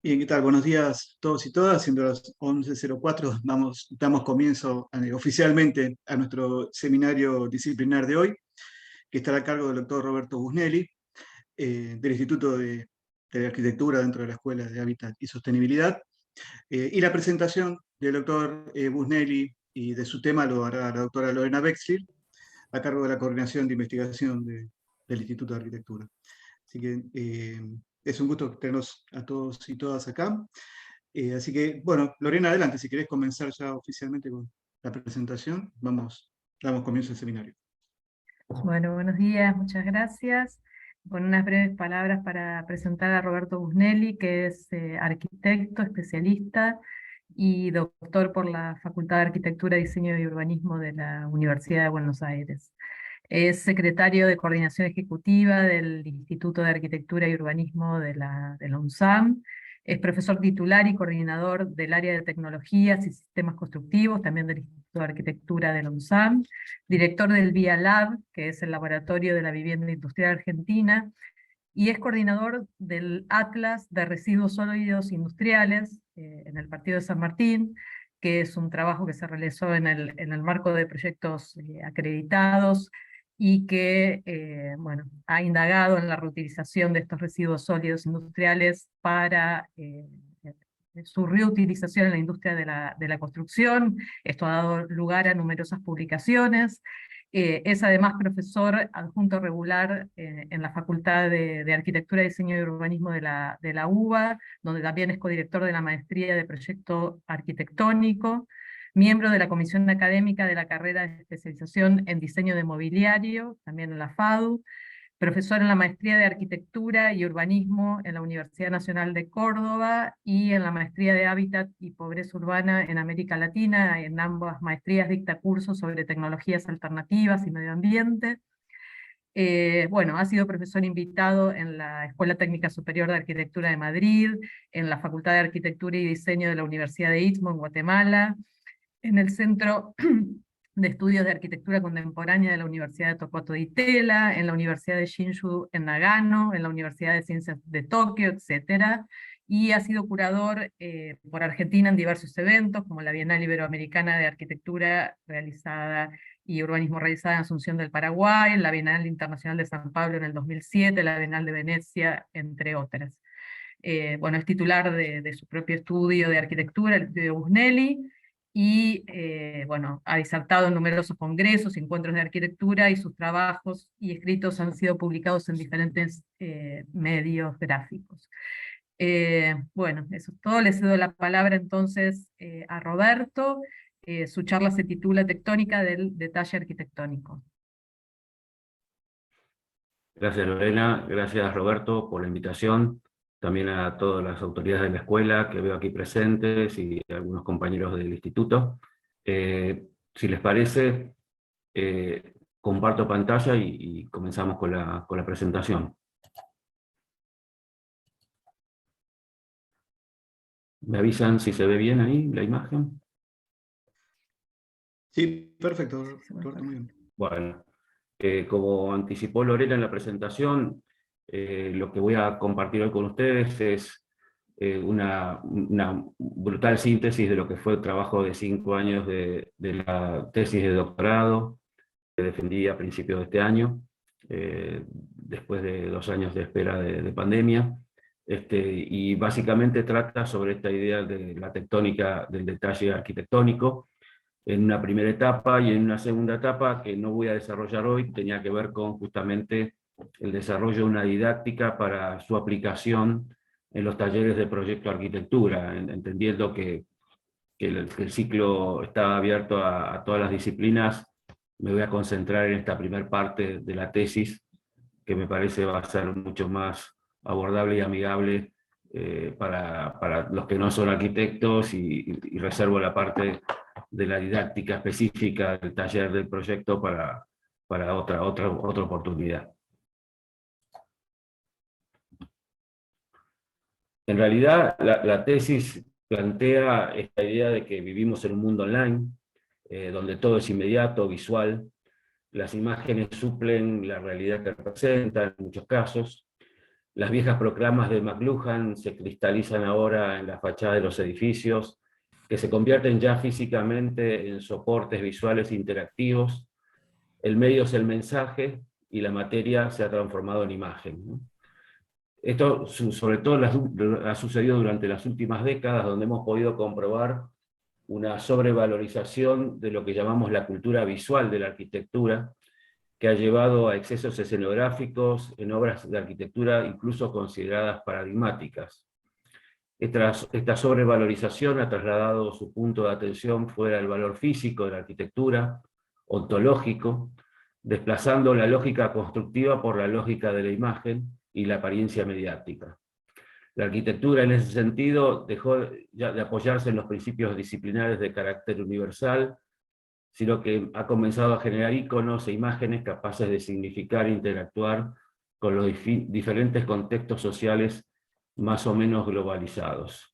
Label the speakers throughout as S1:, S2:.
S1: Bien, ¿qué tal? Buenos días a todos y todas. Siendo las 11:04, damos comienzo oficialmente a nuestro seminario disciplinar de hoy, que estará a cargo del doctor Roberto Busnelli, del Instituto de Arquitectura dentro de la Escuela de Hábitat y Sostenibilidad. Y la presentación del doctor Busnelli y de su tema lo hará la doctora Lorena Bexley, a cargo de la coordinación de investigación del Instituto de Arquitectura. Así que es un gusto tenerlos a todos y todas acá. Así que, bueno, Lorena, adelante, si querés comenzar ya oficialmente con la presentación, damos comienzo al seminario.
S2: Bueno, buenos días, muchas gracias. Con unas breves palabras para presentar a Roberto Busnelli, que es arquitecto, especialista y doctor por la Facultad de Arquitectura, Diseño y Urbanismo de la Universidad de Buenos Aires. Es secretario de Coordinación Ejecutiva del Instituto de Arquitectura y Urbanismo de la UNSAM. Es profesor titular y coordinador del área de tecnologías y sistemas constructivos, también del Instituto de Arquitectura de la UNSAM. Director del VIA Lab, que es el Laboratorio de la Vivienda Industrial Argentina. Y es coordinador del Atlas de Residuos Sólidos Industriales en el Partido de San Martín, que es un trabajo que se realizó en el marco de proyectos acreditados y que bueno, ha indagado en la reutilización de estos residuos sólidos industriales para su reutilización en la industria de la construcción. Esto ha dado lugar a numerosas publicaciones. Es además profesor adjunto regular en la Facultad de Arquitectura, Diseño y Urbanismo de la UBA, donde también es codirector de la Maestría de Proyecto Arquitectónico, miembro de la Comisión Académica de la Carrera de Especialización en Diseño de Mobiliario, también en la FADU, profesor en la Maestría de Arquitectura y Urbanismo en la Universidad Nacional de Córdoba y en la Maestría de Hábitat y Pobreza Urbana en América Latina. En ambas maestrías dicta cursos sobre tecnologías alternativas y medio ambiente. Bueno, ha sido profesor invitado en la Escuela Técnica Superior de Arquitectura de Madrid, en la Facultad de Arquitectura y Diseño de la Universidad de Istmo en Guatemala, en el Centro de Estudios de Arquitectura Contemporánea de la Universidad de Tohoku Itela, en la Universidad de Shinshu en Nagano, en la Universidad de Ciencias de Tokio, etc. Y ha sido curador por Argentina en diversos eventos, como la Bienal Iberoamericana de Arquitectura realizada y Urbanismo realizada en Asunción del Paraguay, la Bienal Internacional de San Pablo en el 2007, la Bienal de Venecia, entre otras. Bueno, es titular de su propio estudio de arquitectura, el estudio Busnelli, y bueno, ha disertado en numerosos congresos y encuentros de arquitectura, y sus trabajos y escritos han sido publicados en diferentes medios gráficos. Bueno, eso es todo. Le cedo la palabra entonces a Roberto. Su charla se titula Tectónica del detalle arquitectónico.
S3: Gracias Lorena, gracias Roberto por la invitación, también a todas las autoridades de la escuela que veo aquí presentes y a algunos compañeros del instituto. Si les parece, comparto pantalla y comenzamos con la presentación. ¿Me avisan si se ve bien ahí la imagen?
S1: Sí, perfecto, Roberto, muy bien.
S3: Bueno, como anticipó Lorena en la presentación, lo que voy a compartir hoy con ustedes es una brutal síntesis de lo que fue el trabajo de 5 años de la tesis de doctorado que defendí a principios de este año, después de 2 años de espera de pandemia. Y básicamente trata sobre esta idea de la tectónica del detalle arquitectónico, en una primera etapa, y en una segunda etapa que no voy a desarrollar hoy, tenía que ver con justamente el desarrollo de una didáctica para su aplicación en los talleres de proyecto de arquitectura, entendiendo que el ciclo está abierto a todas las disciplinas. Me voy a concentrar en esta primera parte de la tesis, que me parece va a ser mucho más abordable y amigable para los que no son arquitectos, y reservo la parte de la didáctica específica del taller del proyecto para otra oportunidad. En realidad, la tesis plantea esta idea de que vivimos en un mundo online, donde todo es inmediato, visual. Las imágenes suplen la realidad que representan en muchos casos. Las viejas proclamas de McLuhan se cristalizan ahora en la fachada de los edificios, que se convierten ya físicamente en soportes visuales interactivos. El medio es el mensaje y la materia se ha transformado en imagen, ¿no? Esto sobre todo ha sucedido durante las últimas décadas, donde hemos podido comprobar una sobrevalorización de lo que llamamos la cultura visual de la arquitectura, que ha llevado a excesos escenográficos en obras de arquitectura incluso consideradas paradigmáticas. Esta sobrevalorización ha trasladado su punto de atención fuera del valor físico de la arquitectura, ontológico, desplazando la lógica constructiva por la lógica de la imagen y la apariencia mediática. La arquitectura en ese sentido dejó ya de apoyarse en los principios disciplinares de carácter universal, sino que ha comenzado a generar íconos e imágenes capaces de significar e interactuar con los diferentes contextos sociales más o menos globalizados.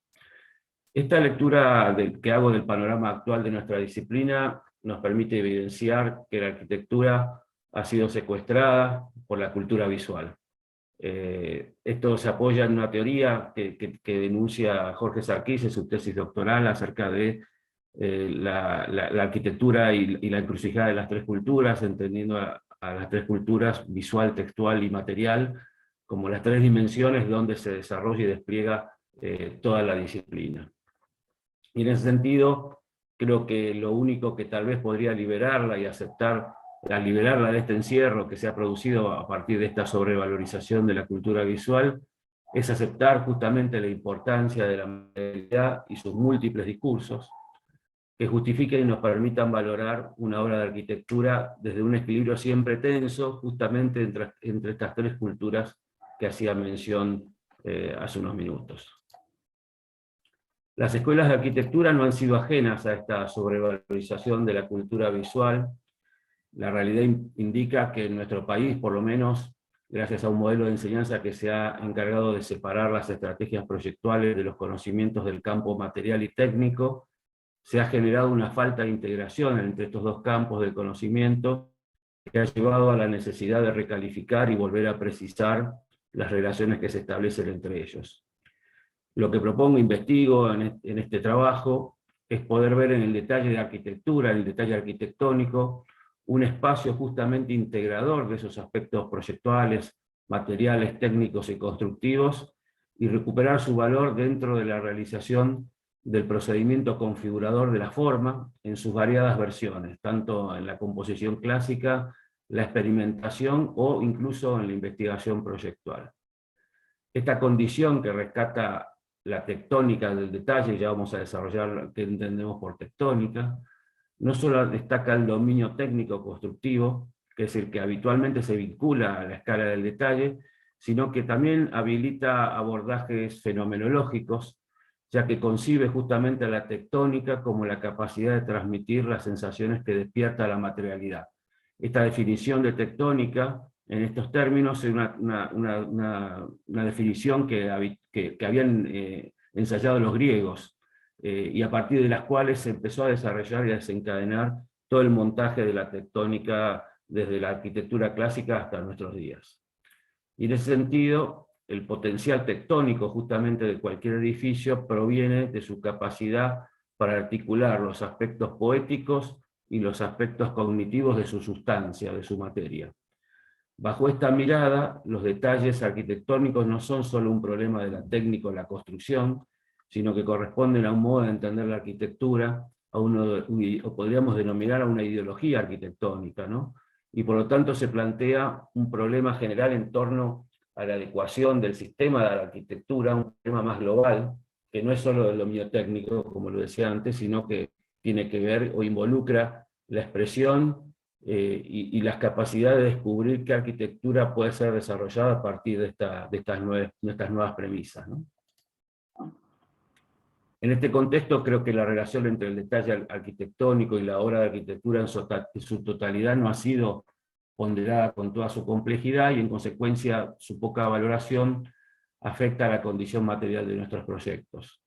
S3: Esta lectura que hago del panorama actual de nuestra disciplina nos permite evidenciar que la arquitectura ha sido secuestrada por la cultura visual. Esto se apoya en una teoría que denuncia Jorge Sarkis en su tesis doctoral acerca de la arquitectura y la encrucijada de las tres culturas, entendiendo a las tres culturas visual, textual y material, como las tres dimensiones donde se desarrolla y despliega toda la disciplina. Y en ese sentido, creo que lo único que tal vez podría liberarla y liberarla de este encierro que se ha producido a partir de esta sobrevalorización de la cultura visual, es aceptar justamente la importancia de la materialidad y sus múltiples discursos, que justifiquen y nos permitan valorar una obra de arquitectura desde un equilibrio siempre tenso, justamente entre estas tres culturas que hacía mención hace unos minutos. Las escuelas de arquitectura no han sido ajenas a esta sobrevalorización de la cultura visual. La realidad indica que en nuestro país, por lo menos, gracias a un modelo de enseñanza que se ha encargado de separar las estrategias proyectuales de los conocimientos del campo material y técnico, se ha generado una falta de integración entre estos dos campos del conocimiento, que ha llevado a la necesidad de recalificar y volver a precisar las relaciones que se establecen entre ellos. Lo que propongo, investigo en este trabajo, es poder ver en el detalle de arquitectura, en el detalle arquitectónico, un espacio justamente integrador de esos aspectos proyectuales, materiales, técnicos y constructivos, y recuperar su valor dentro de la realización del procedimiento configurador de la forma en sus variadas versiones, tanto en la composición clásica, la experimentación o incluso en la investigación proyectual. Esta condición que rescata la tectónica del detalle, ya vamos a desarrollar lo que entendemos por tectónica, no solo destaca el dominio técnico constructivo, que es el que habitualmente se vincula a la escala del detalle, sino que también habilita abordajes fenomenológicos, ya que concibe justamente la tectónica como la capacidad de transmitir las sensaciones que despierta la materialidad. Esta definición de tectónica, en estos términos, es una definición que habían ensayado los griegos, y a partir de las cuales se empezó a desarrollar y a desencadenar todo el montaje de la tectónica desde la arquitectura clásica hasta nuestros días. Y en ese sentido, el potencial tectónico justamente de cualquier edificio proviene de su capacidad para articular los aspectos poéticos y los aspectos cognitivos de su sustancia, de su materia. Bajo esta mirada, los detalles arquitectónicos no son solo un problema de la técnica o la construcción, sino que corresponden a un modo de entender la arquitectura, o podríamos denominar a una ideología arquitectónica, ¿no? Y por lo tanto se plantea un problema general en torno a la adecuación del sistema de la arquitectura, un problema más global, que no es solo del dominio técnico, como lo decía antes, sino que tiene que ver o involucra la expresión y las capacidades de descubrir qué arquitectura puede ser desarrollada a partir de estas nuevas premisas, ¿no? En este contexto creo que la relación entre el detalle arquitectónico y la obra de arquitectura en su totalidad no ha sido ponderada con toda su complejidad, y en consecuencia su poca valoración afecta a la condición material de nuestros proyectos,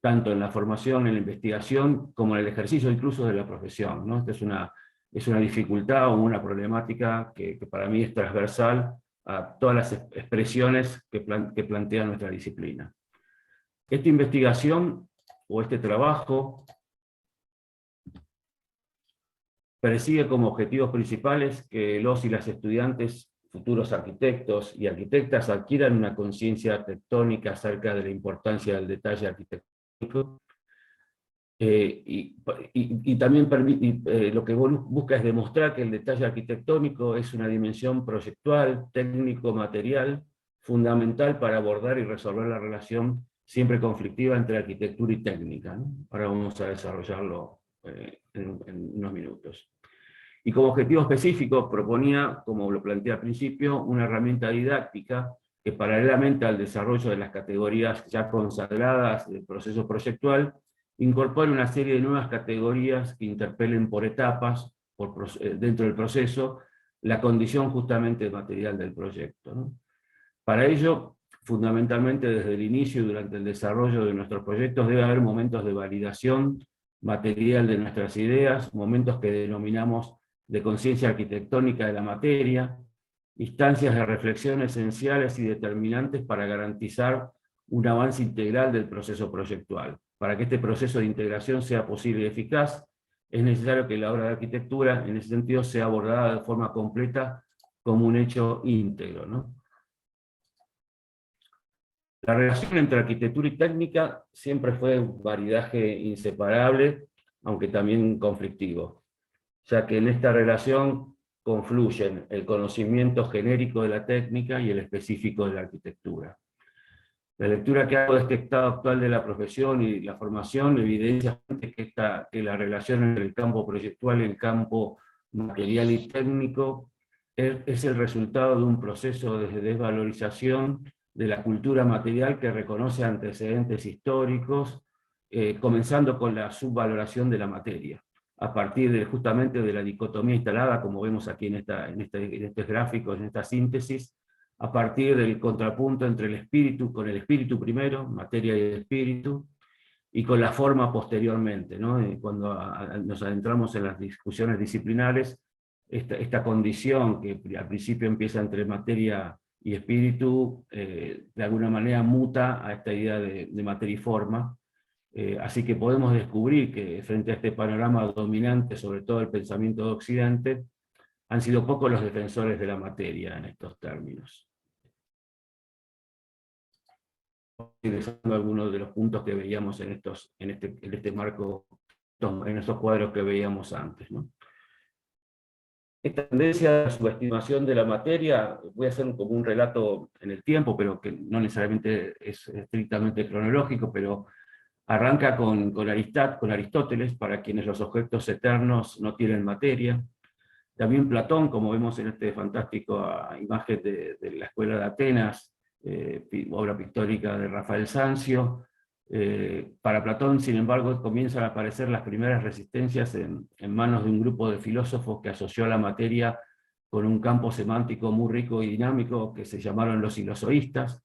S3: tanto en la formación, en la investigación, como en el ejercicio incluso de la profesión, ¿no? Esta es una dificultad o una problemática que para mí es transversal a todas las expresiones que plantea nuestra disciplina. Esta investigación o este trabajo persigue como objetivos principales que los y las estudiantes, futuros arquitectos y arquitectas, adquieran una conciencia tectónica acerca de la importancia del detalle arquitectónico, y también lo que busca es demostrar que el detalle arquitectónico es una dimensión proyectual, técnico-material, fundamental para abordar y resolver la relación siempre conflictiva entre arquitectura y técnica, ¿no? Ahora vamos a desarrollarlo en unos minutos. Y como objetivo específico proponía, como lo planteé al principio, una herramienta didáctica que paralelamente al desarrollo de las categorías ya consagradas del proceso proyectual, incorpore una serie de nuevas categorías que interpelen por etapas, dentro del proceso, la condición justamente material del proyecto, ¿no? Para ello, fundamentalmente desde el inicio y durante el desarrollo de nuestros proyectos debe haber momentos de validación material de nuestras ideas, momentos que denominamos de conciencia arquitectónica de la materia, instancias de reflexión esenciales y determinantes para garantizar un avance integral del proceso proyectual. Para que este proceso de integración sea posible y eficaz, es necesario que la obra de arquitectura, en ese sentido, sea abordada de forma completa como un hecho íntegro, ¿no? La relación entre arquitectura y técnica siempre fue un maridaje inseparable, aunque también conflictivo, ya que en esta relación confluyen el conocimiento genérico de la técnica y el específico de la arquitectura. La lectura que hago de este estado actual de la profesión y la formación evidencia que la relación entre el campo proyectual y el campo material y técnico es el resultado de un proceso de desvalorización de la cultura material que reconoce antecedentes históricos, comenzando con la subvaloración de la materia, a partir justamente de la dicotomía instalada, como vemos aquí en estos gráficos, en esta síntesis, a partir del contrapunto entre el espíritu, con el espíritu primero, materia y espíritu, y con la forma posteriormente, ¿no? Cuando nos adentramos en las discusiones disciplinares, esta condición que al principio empieza entre materia y espíritu, de alguna manera muta a esta idea de materia y forma, así que podemos descubrir que frente a este panorama dominante, sobre todo el pensamiento de Occidente, han sido pocos los defensores de la materia en estos términos. Utilizando algunos de los puntos que veíamos en este marco, en estos cuadros que veíamos antes, ¿no? Esta tendencia a la subestimación de la materia, voy a hacer como un relato en el tiempo, pero que no necesariamente es estrictamente cronológico, pero arranca con Aristóteles, para quienes los objetos eternos no tienen materia. También Platón, como vemos en este fantástico imagen de la Escuela de Atenas, obra pictórica de Rafael Sanzio. Para Platón, sin embargo, comienzan a aparecer las primeras resistencias en manos de un grupo de filósofos que asoció la materia con un campo semántico muy rico y dinámico que se llamaron los ilozoístas.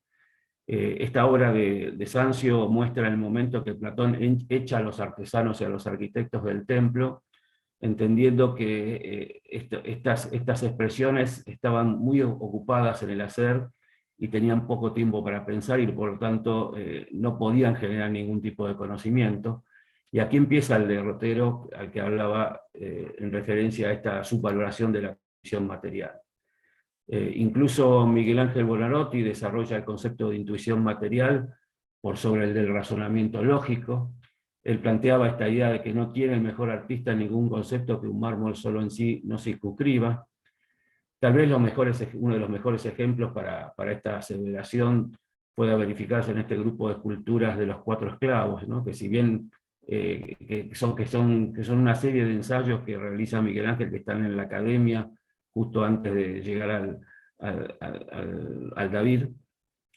S3: Esta obra de Sanzio muestra el momento que Platón echa a los artesanos y a los arquitectos del templo, entendiendo que estas expresiones estaban muy ocupadas en el hacer y tenían poco tiempo para pensar, y por lo tanto no podían generar ningún tipo de conocimiento. Y aquí empieza el derrotero al que hablaba en referencia a esta subvaloración de la condición material. Incluso Miguel Ángel Buonarroti desarrolla el concepto de intuición material por sobre el del razonamiento lógico. Él planteaba esta idea de que no tiene el mejor artista ningún concepto que un mármol solo en sí no circunscriba. Tal vez uno de los mejores ejemplos para esta aseveración pueda verificarse en este grupo de esculturas de los 4 esclavos, ¿no? Que si bien que son una serie de ensayos que realiza Miguel Ángel, que están en la academia justo antes de llegar al David,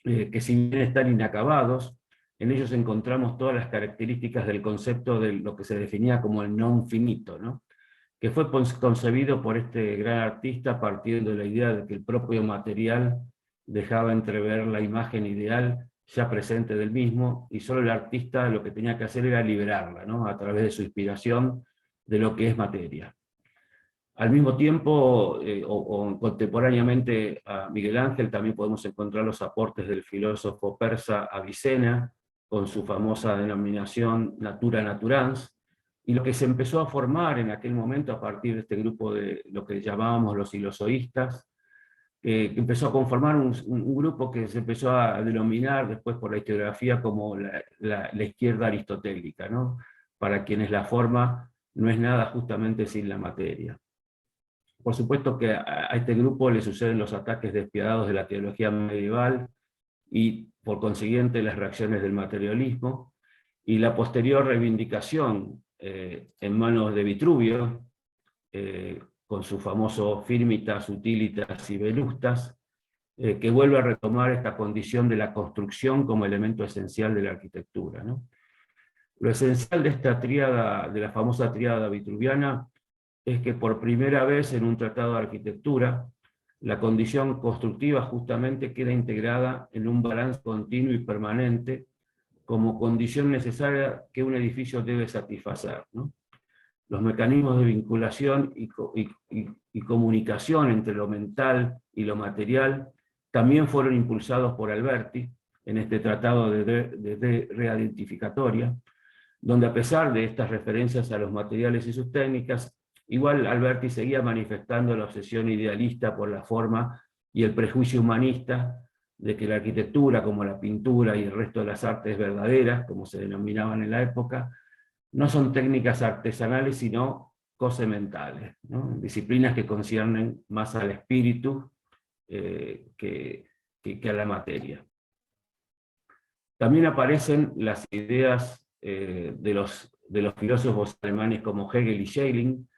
S3: que si bien están inacabados, en ellos encontramos todas las características del concepto de lo que se definía como el non finito, ¿no? Que fue concebido por este gran artista partiendo de la idea de que el propio material dejaba entrever la imagen ideal ya presente del mismo, y solo el artista lo que tenía que hacer era liberarla, ¿no? A través de su inspiración de lo que es materia. Al mismo tiempo, o contemporáneamente a Miguel Ángel, también podemos encontrar los aportes del filósofo persa Avicena, con su famosa denominación Natura Naturans, y lo que se empezó a formar en aquel momento a partir de este grupo de lo que llamábamos los ilozoístas, que empezó a conformar un grupo que se empezó a denominar después por la historiografía como la izquierda aristotélica, ¿no? Para quienes la forma no es nada justamente sin la materia. Por supuesto que a este grupo le suceden los ataques despiadados de la teología medieval y por consiguiente las reacciones del materialismo, y la posterior reivindicación en manos de Vitruvio, con su famoso Firmitas, Utilitas y Velustas, que vuelve a retomar esta condición de la construcción como elemento esencial de la arquitectura, ¿no? Lo esencial de esta tríada, de la famosa tríada vitruviana, es que por primera vez en un tratado de arquitectura, la condición constructiva justamente queda integrada en un balance continuo y permanente como condición necesaria que un edificio debe satisfacer, ¿no? Los mecanismos de vinculación y comunicación entre lo mental y lo material también fueron impulsados por Alberti en este tratado de reidentificatoria, donde a pesar de estas referencias a los materiales y sus técnicas, igual Alberti seguía manifestando la obsesión idealista por la forma y el prejuicio humanista de que la arquitectura, como la pintura y el resto de las artes verdaderas, como se denominaban en la época, no son técnicas artesanales, sino cosementales, ¿no? Disciplinas que conciernen más al espíritu que a la materia. También aparecen las ideas de los filósofos alemanes como Hegel y Schelling,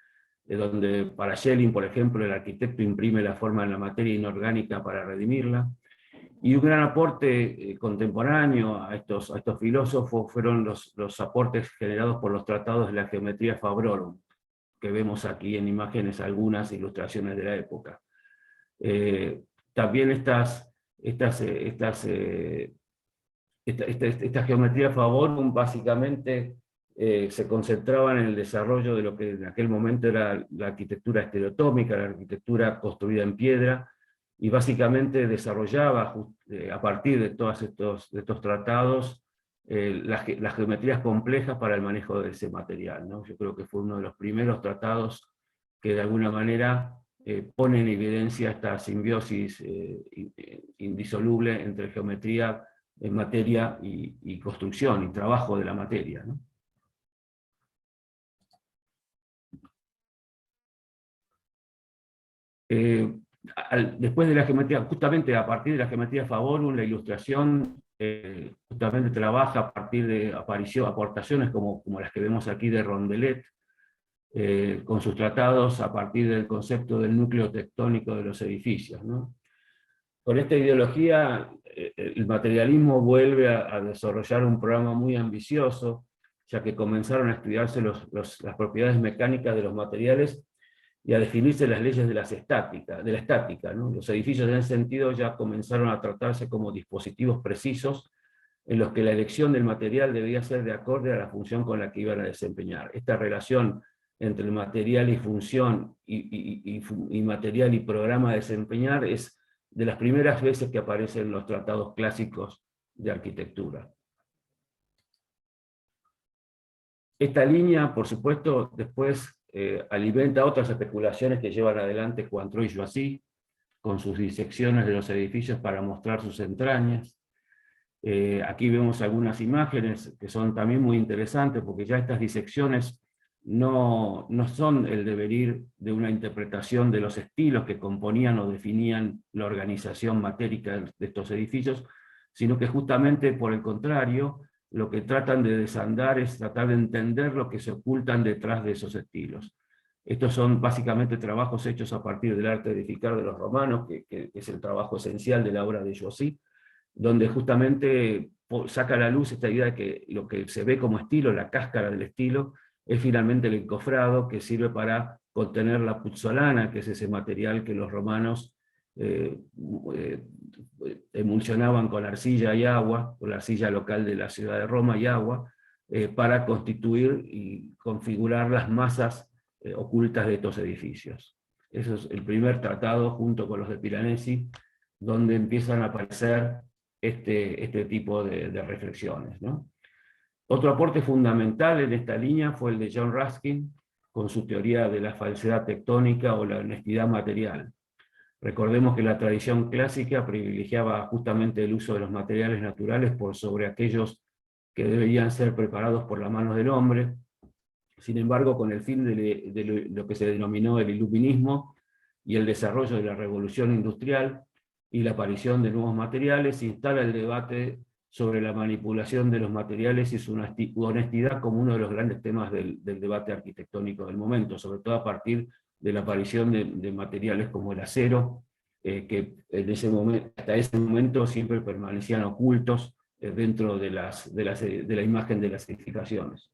S3: donde para Schelling, por ejemplo, el arquitecto imprime la forma en la materia inorgánica para redimirla. Y un gran aporte contemporáneo a estos filósofos fueron los aportes generados por los tratados de la geometría Fabrorum, que vemos aquí en imágenes algunas ilustraciones de la época. También esta geometría Fabrorum básicamente se concentraban en el desarrollo de lo que en aquel momento era la arquitectura estereotómica, la arquitectura construida en piedra, y básicamente desarrollaba a partir de todos estos tratados las geometrías complejas para el manejo de ese material, ¿no? Yo creo que fue uno de los primeros tratados que de alguna manera pone en evidencia esta simbiosis indisoluble entre geometría, materia y construcción y trabajo de la materia, ¿no? Después de la geometría, justamente a partir de la geometría Fabrorum, la ilustración justamente trabaja a partir de aportaciones como las que vemos aquí de Rondelet, con sus tratados a partir del concepto del núcleo tectónico de los edificios, ¿no? Con esta ideología, el materialismo vuelve a desarrollar un programa muy ambicioso, ya que comenzaron a estudiarse las propiedades mecánicas de los materiales y a definirse las leyes de la estática, ¿no? Los edificios en ese sentido ya comenzaron a tratarse como dispositivos precisos en los que la elección del material debía ser de acorde a la función con la que iban a desempeñar. Esta relación entre el material y función y material y programa a desempeñar es de las primeras veces que aparecen en los tratados clásicos de arquitectura. Esta línea, por supuesto, después alimenta otras especulaciones que llevan adelante Cointreau y Joissy, con sus disecciones de los edificios para mostrar sus entrañas. Aquí vemos algunas imágenes que son también muy interesantes, porque ya estas disecciones no son el devenir de una interpretación de los estilos que componían o definían la organización matérica de estos edificios, sino que justamente por el contrario, lo que tratan de desandar es tratar de entender lo que se ocultan detrás de esos estilos. Estos son básicamente trabajos hechos a partir del arte de edificar de los romanos, que es el trabajo esencial de la obra de Joissy, donde justamente saca a la luz esta idea de que lo que se ve como estilo, la cáscara del estilo, es finalmente el encofrado que sirve para contener la puzzolana, que es ese material que los romanos emulsionaban con arcilla y agua, con la arcilla local de la ciudad de Roma y agua, para constituir y configurar las masas ocultas de estos edificios. Eso es el primer tratado, junto con los de Piranesi, donde empiezan a aparecer este tipo de reflexiones, ¿no? Otro aporte fundamental en esta línea fue el de John Ruskin, con su teoría de la falsedad tectónica o la honestidad material. Recordemos que la tradición clásica privilegiaba justamente el uso de los materiales naturales por sobre aquellos que deberían ser preparados por la mano del hombre. Sin embargo, con el fin de lo que se denominó el iluminismo y el desarrollo de la revolución industrial y la aparición de nuevos materiales, se instala el debate sobre la manipulación de los materiales y su honestidad como uno de los grandes temas del debate arquitectónico del momento, sobre todo a partir de la aparición de materiales como el acero, que hasta ese momento siempre permanecían ocultos dentro de la imagen de las edificaciones.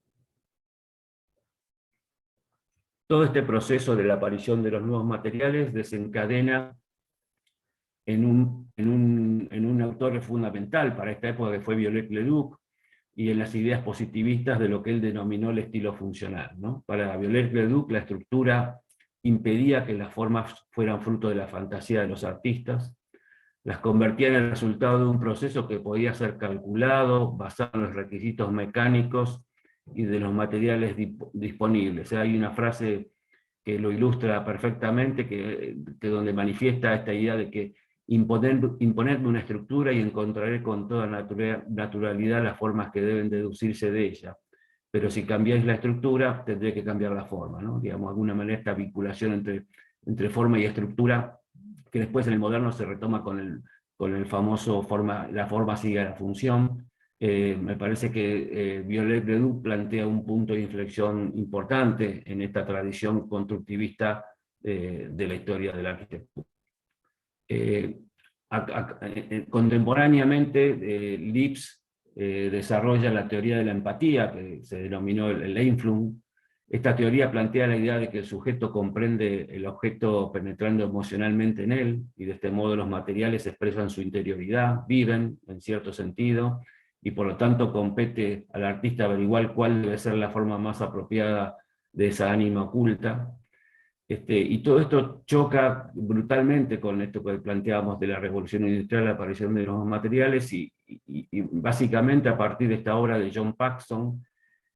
S3: Todo este proceso de la aparición de los nuevos materiales desencadena en un autor fundamental para esta época, que fue Viollet-le-Duc, y en las ideas positivistas de lo que él denominó el estilo funcional, ¿no? Para Viollet-le-Duc la estructura impedía que las formas fueran fruto de la fantasía de los artistas, las convertía en el resultado de un proceso que podía ser calculado, basado en los requisitos mecánicos y de los materiales disponibles. Hay una frase que lo ilustra perfectamente, que donde manifiesta esta idea de que imponerme una estructura y encontraré con toda naturalidad las formas que deben deducirse de ella. Pero si cambiáis la estructura, tendré que cambiar la forma, ¿no? Digamos, de alguna manera esta vinculación entre forma y estructura, que después en el moderno se retoma con el famoso la forma sigue a la función. Me parece que Viollet-le-Duc plantea un punto de inflexión importante en esta tradición constructivista de la historia de la arquitectura. Contemporáneamente, Lipps desarrolla la teoría de la empatía, que se denominó el Einfühlung. Esta teoría plantea la idea de que el sujeto comprende el objeto penetrando emocionalmente en él, y de este modo los materiales expresan su interioridad, viven, en cierto sentido, y por lo tanto compete al artista averiguar cuál debe ser la forma más apropiada de esa ánima oculta. Y todo esto choca brutalmente con esto que planteábamos de la revolución industrial, la aparición de nuevos materiales, y básicamente a partir de esta obra de John Paxson,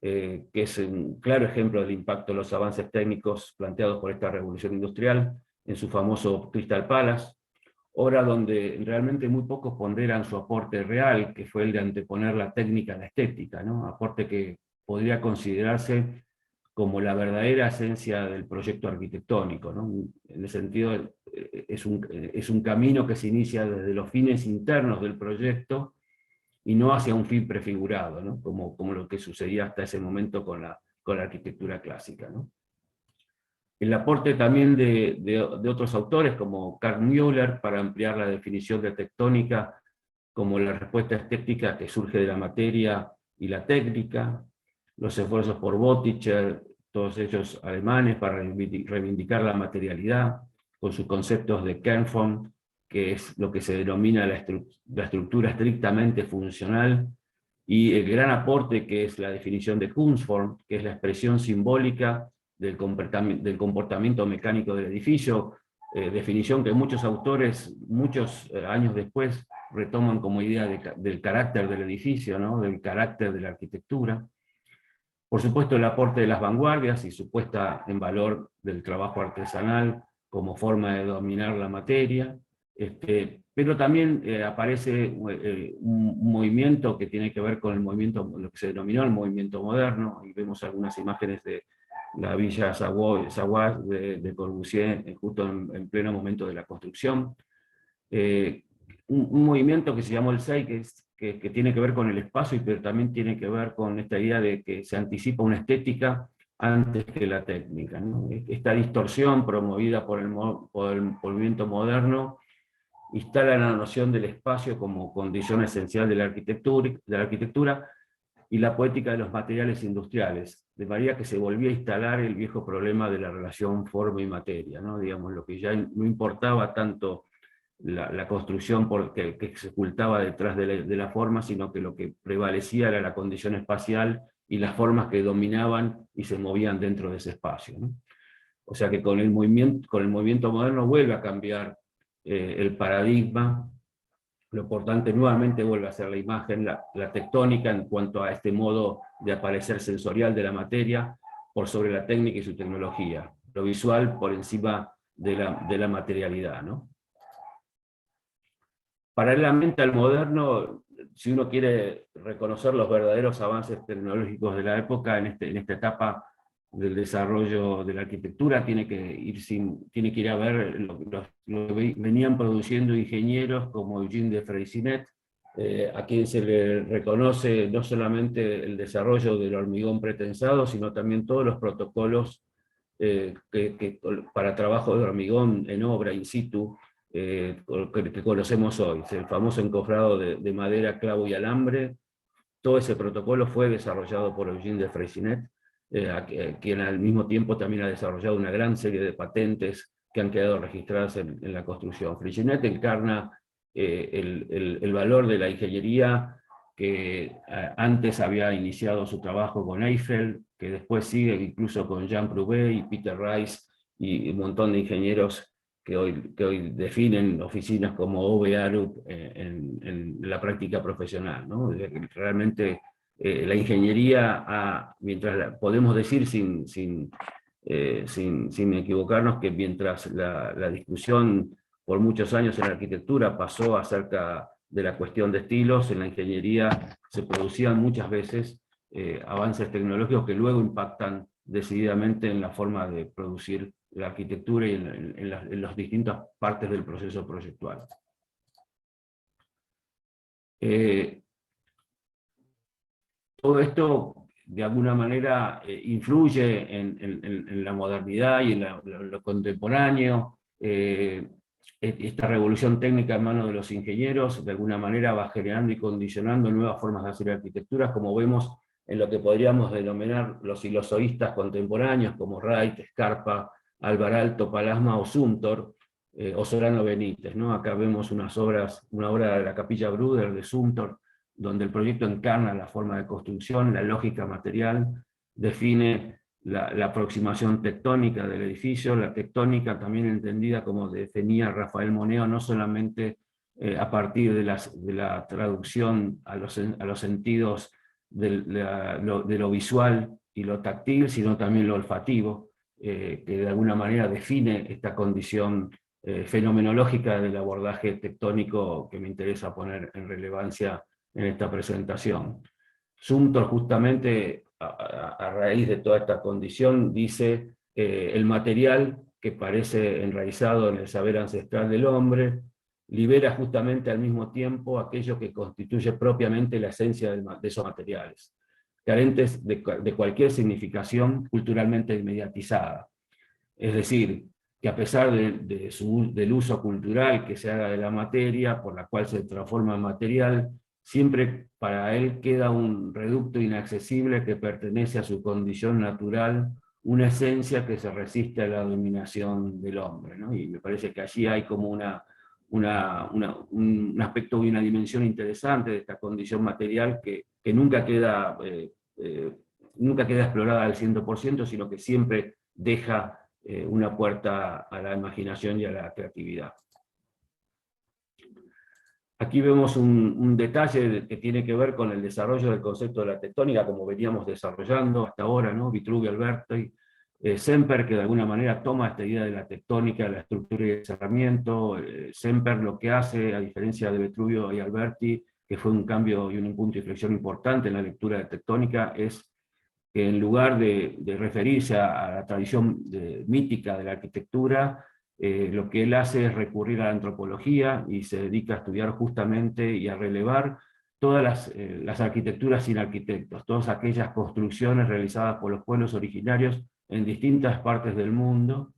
S3: que es un claro ejemplo del impacto de los avances técnicos planteados por esta revolución industrial, en su famoso Crystal Palace, obra donde realmente muy pocos ponderan su aporte real, que fue el de anteponer la técnica a la estética, ¿no? Aporte que podría considerarse como la verdadera esencia del proyecto arquitectónico, ¿no? En ese sentido, es un camino que se inicia desde los fines internos del proyecto y no hacia un fin prefigurado, ¿no? Como lo que sucedía hasta ese momento con la arquitectura clásica, ¿no? El aporte también de otros autores, como Karl Müller, para ampliar la definición de tectónica como la respuesta estética que surge de la materia y la técnica, los esfuerzos por Botticher, todos ellos alemanes, para reivindicar la materialidad, con sus conceptos de Kernform, que es lo que se denomina la estructura estrictamente funcional, y el gran aporte que es la definición de Kunstform, que es la expresión simbólica del comportamiento mecánico del edificio, definición que muchos autores, muchos años después, retoman como idea del carácter del edificio, ¿no? Del carácter de la arquitectura. Por supuesto, el aporte de las vanguardias y su puesta en valor del trabajo artesanal como forma de dominar la materia, pero también aparece un movimiento que tiene que ver con el movimiento, lo que se denominó el movimiento moderno, y vemos algunas imágenes de la villa Savoie de Corbusier, justo en pleno momento de la construcción. Un movimiento que se llamó el Zeitgeist, que tiene que ver con el espacio, pero también tiene que ver con esta idea de que se anticipa una estética antes que la técnica, ¿no? Esta distorsión promovida por el movimiento moderno instala la noción del espacio como condición esencial de la arquitectura y la poética de los materiales industriales, de manera que se volvía a instalar el viejo problema de la relación forma y materia, ¿no? Digamos, lo que ya no importaba tanto la construcción que se ocultaba detrás de la forma, sino que lo que prevalecía era la condición espacial y las formas que dominaban y se movían dentro de ese espacio, ¿no? O sea que con el movimiento moderno vuelve a cambiar el paradigma. Lo importante nuevamente vuelve a ser la imagen, la tectónica en cuanto a este modo de aparecer sensorial de la materia por sobre la técnica y su tecnología. Lo visual por encima de la materialidad, ¿no? Paralelamente al moderno, si uno quiere reconocer los verdaderos avances tecnológicos de la época en esta etapa del desarrollo de la arquitectura, tiene que ir a ver lo que venían produciendo ingenieros como Eugene de Freycinet, a quien se le reconoce no solamente el desarrollo del hormigón pretensado, sino también todos los protocolos para trabajo de hormigón en obra, in situ, que conocemos hoy. El famoso encofrado de madera, clavo y alambre. Todo ese protocolo fue desarrollado por Eugene de Freycinet, quien al mismo tiempo también ha desarrollado una gran serie de patentes que han quedado registradas en la construcción. Freycinet encarna el valor de la ingeniería que antes había iniciado su trabajo con Eiffel, que después sigue incluso con Jean Prouvé y Peter Rice y un montón de ingenieros que hoy definen oficinas como OV Arup en la práctica profesional, ¿no? Realmente la ingeniería, podemos decir sin equivocarnos, que mientras la discusión por muchos años en la arquitectura pasó acerca de la cuestión de estilos, en la ingeniería se producían muchas veces avances tecnológicos que luego impactan decididamente en la forma de producir la arquitectura y en las distintas partes del proceso proyectual. Todo esto, de alguna manera, influye en la modernidad y en lo contemporáneo. Esta revolución técnica en manos de los ingenieros, de alguna manera, va generando y condicionando nuevas formas de hacer arquitecturas, como vemos en lo que podríamos denominar los silozoístas contemporáneos, como Wright, Scarpa, Alvaralto, Palasma o Zumthor, o Solano Benítez, ¿no? Acá vemos una obra de la Capilla Bruder de Zumthor, donde el proyecto encarna la forma de construcción, la lógica material, define la aproximación tectónica del edificio, la tectónica también entendida como definía Rafael Moneo, no solamente a partir de la traducción a los sentidos de lo visual y lo táctil, sino también lo olfativo, que de alguna manera define esta condición fenomenológica del abordaje tectónico que me interesa poner en relevancia en esta presentación. Zumthor, justamente a raíz de toda esta condición, dice el material que parece enraizado en el saber ancestral del hombre libera justamente al mismo tiempo aquello que constituye propiamente la esencia de esos materiales, carentes de cualquier significación culturalmente inmediatizada. Es decir, que a pesar del uso cultural que se haga de la materia, por la cual se transforma en material, siempre para él queda un reducto inaccesible que pertenece a su condición natural, una esencia que se resiste a la dominación del hombre, ¿no? Y me parece que allí hay como un aspecto y una dimensión interesante de esta condición material que nunca queda explorada al 100%, sino que siempre deja una puerta a la imaginación y a la creatividad. Aquí vemos un detalle que tiene que ver con el desarrollo del concepto de la tectónica, como veníamos desarrollando hasta ahora, ¿no? Vitruvio, Alberti, Semper, que de alguna manera toma esta idea de la tectónica, la estructura y el cerramiento. Semper lo que hace, a diferencia de Vitruvio y Alberti, que fue un cambio y un punto de inflexión importante en la lectura de tectónica, es que en lugar de referirse a la tradición mítica de la arquitectura, lo que él hace es recurrir a la antropología y se dedica a estudiar justamente y a relevar todas las arquitecturas sin arquitectos, todas aquellas construcciones realizadas por los pueblos originarios en distintas partes del mundo,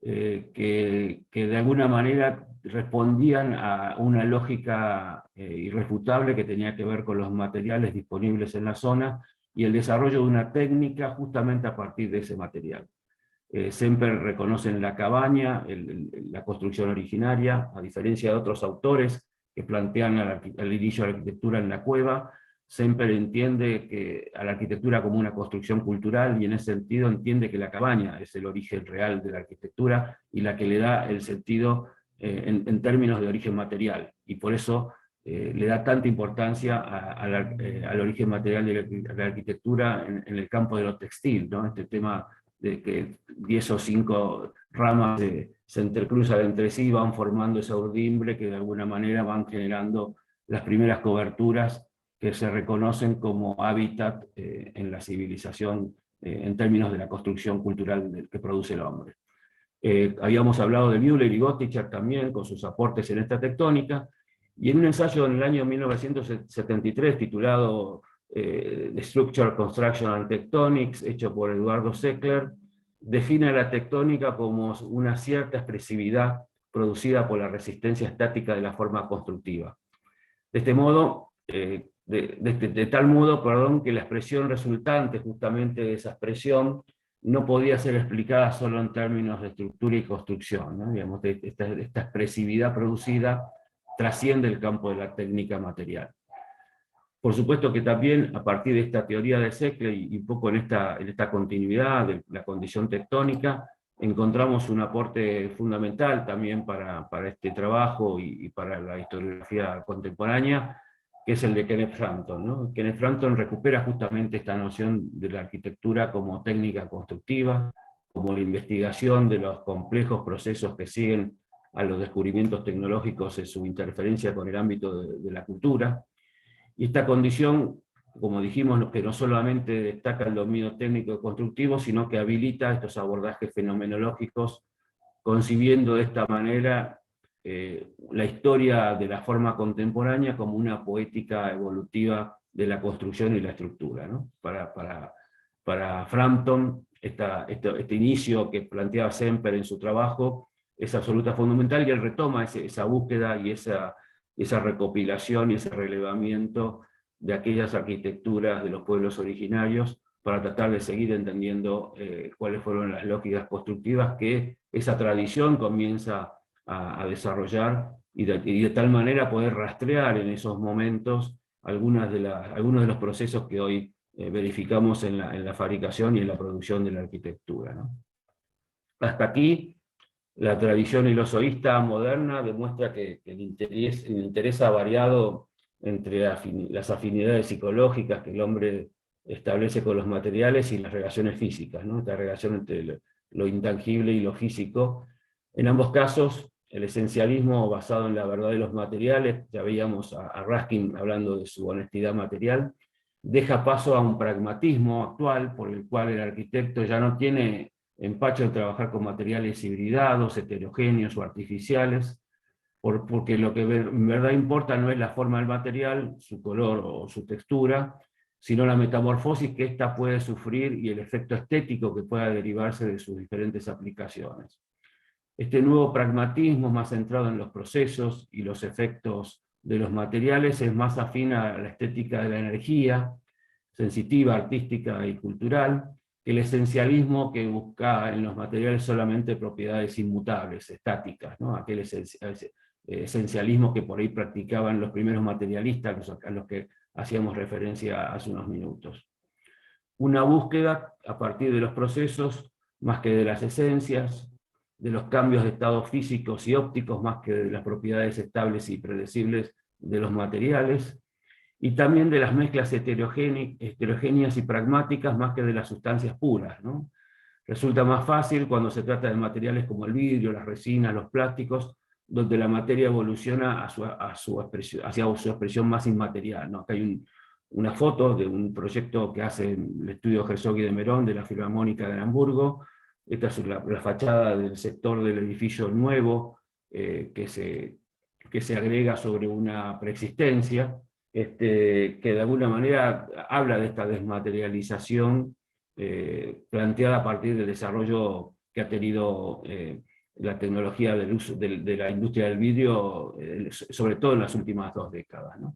S3: que de alguna manera respondían a una lógica irrefutable que tenía que ver con los materiales disponibles en la zona y el desarrollo de una técnica justamente a partir de ese material. Semper reconoce en la cabaña la construcción originaria, a diferencia de otros autores que plantean el inicio de la arquitectura en la cueva. Semper entiende a la arquitectura como una construcción cultural, y en ese sentido entiende que la cabaña es el origen real de la arquitectura y la que le da el sentido en términos de origen material, y por eso le da tanta importancia al origen material de la arquitectura en el campo de lo textil, ¿no? Este tema de que 10 o 5 ramas se entrecruzan entre sí y van formando esa urdimbre que de alguna manera van generando las primeras coberturas que se reconocen como hábitat en la civilización en términos de la construcción cultural que produce el hombre. Habíamos hablado de Müller y Götticher también, con sus aportes en esta tectónica, y en un ensayo en el año 1973 titulado The Structure, Construction and Tectonics, hecho por Eduardo Seckler, define la tectónica como una cierta expresividad producida por la resistencia estática de la forma constructiva. De este modo, de tal modo, perdón, que la expresión resultante justamente de esa expresión no podía ser explicada solo en términos de estructura y construcción, ¿no? Digamos, esta expresividad producida trasciende el campo de la técnica material. Por supuesto que también, a partir de esta teoría de Seckler, y un poco en esta continuidad de la condición tectónica, encontramos un aporte fundamental también para este trabajo y para la historiografía contemporánea, que es el de Kenneth Frampton, ¿no? Kenneth Frampton recupera justamente esta noción de la arquitectura como técnica constructiva, como la investigación de los complejos procesos que siguen a los descubrimientos tecnológicos en su interferencia con el ámbito de la cultura. Y esta condición, como dijimos, que no solamente destaca el dominio técnico y constructivo, sino que habilita estos abordajes fenomenológicos, concibiendo de esta manera la historia de la forma contemporánea como una poética evolutiva de la construcción y la estructura, ¿no? Para Frampton, este inicio que planteaba Semper en su trabajo es absolutamente fundamental, y él retoma esa búsqueda y esa recopilación y ese relevamiento de aquellas arquitecturas de los pueblos originarios para tratar de seguir entendiendo cuáles fueron las lógicas constructivas que esa tradición comienza a desarrollar, y de tal manera poder rastrear en esos momentos algunos de los procesos que hoy verificamos en la fabricación y en la producción de la arquitectura, ¿no? Hasta aquí, la tradición ilozoísta moderna demuestra que el interés ha variado entre las afinidades psicológicas que el hombre establece con los materiales y las relaciones físicas, ¿no? Esta relación entre lo intangible y lo físico. En ambos casos, el esencialismo basado en la verdad de los materiales, ya veíamos a Ruskin hablando de su honestidad material, deja paso a un pragmatismo actual por el cual el arquitecto ya no tiene empacho en trabajar con materiales hibridados, heterogéneos o artificiales, porque lo que en verdad importa no es la forma del material, su color o su textura, sino la metamorfosis que ésta puede sufrir y el efecto estético que pueda derivarse de sus diferentes aplicaciones. Este nuevo pragmatismo, más centrado en los procesos y los efectos de los materiales, es más afín a la estética de la energía, sensitiva, artística y cultural, que el esencialismo que busca en los materiales solamente propiedades inmutables, estáticas, ¿no? Aquel esencialismo que por ahí practicaban los primeros materialistas, a los que hacíamos referencia hace unos minutos. Una búsqueda a partir de los procesos, más que de las esencias, de los cambios de estados físicos y ópticos, más que de las propiedades estables y predecibles de los materiales, y también de las mezclas heterogéneas y pragmáticas, más que de las sustancias puras, ¿no? Resulta más fácil cuando se trata de materiales como el vidrio, las resinas, los plásticos, donde la materia evoluciona hacia su expresión más inmaterial, ¿no? Acá hay una foto de un proyecto que hace el estudio Herzog y de Merón de la Filarmónica de Hamburgo. Esta es la fachada del sector del edificio nuevo que se agrega sobre una preexistencia, que de alguna manera habla de esta desmaterialización planteada a partir del desarrollo que ha tenido la tecnología de la industria del vidrio, sobre todo en las últimas 2 décadas, ¿no?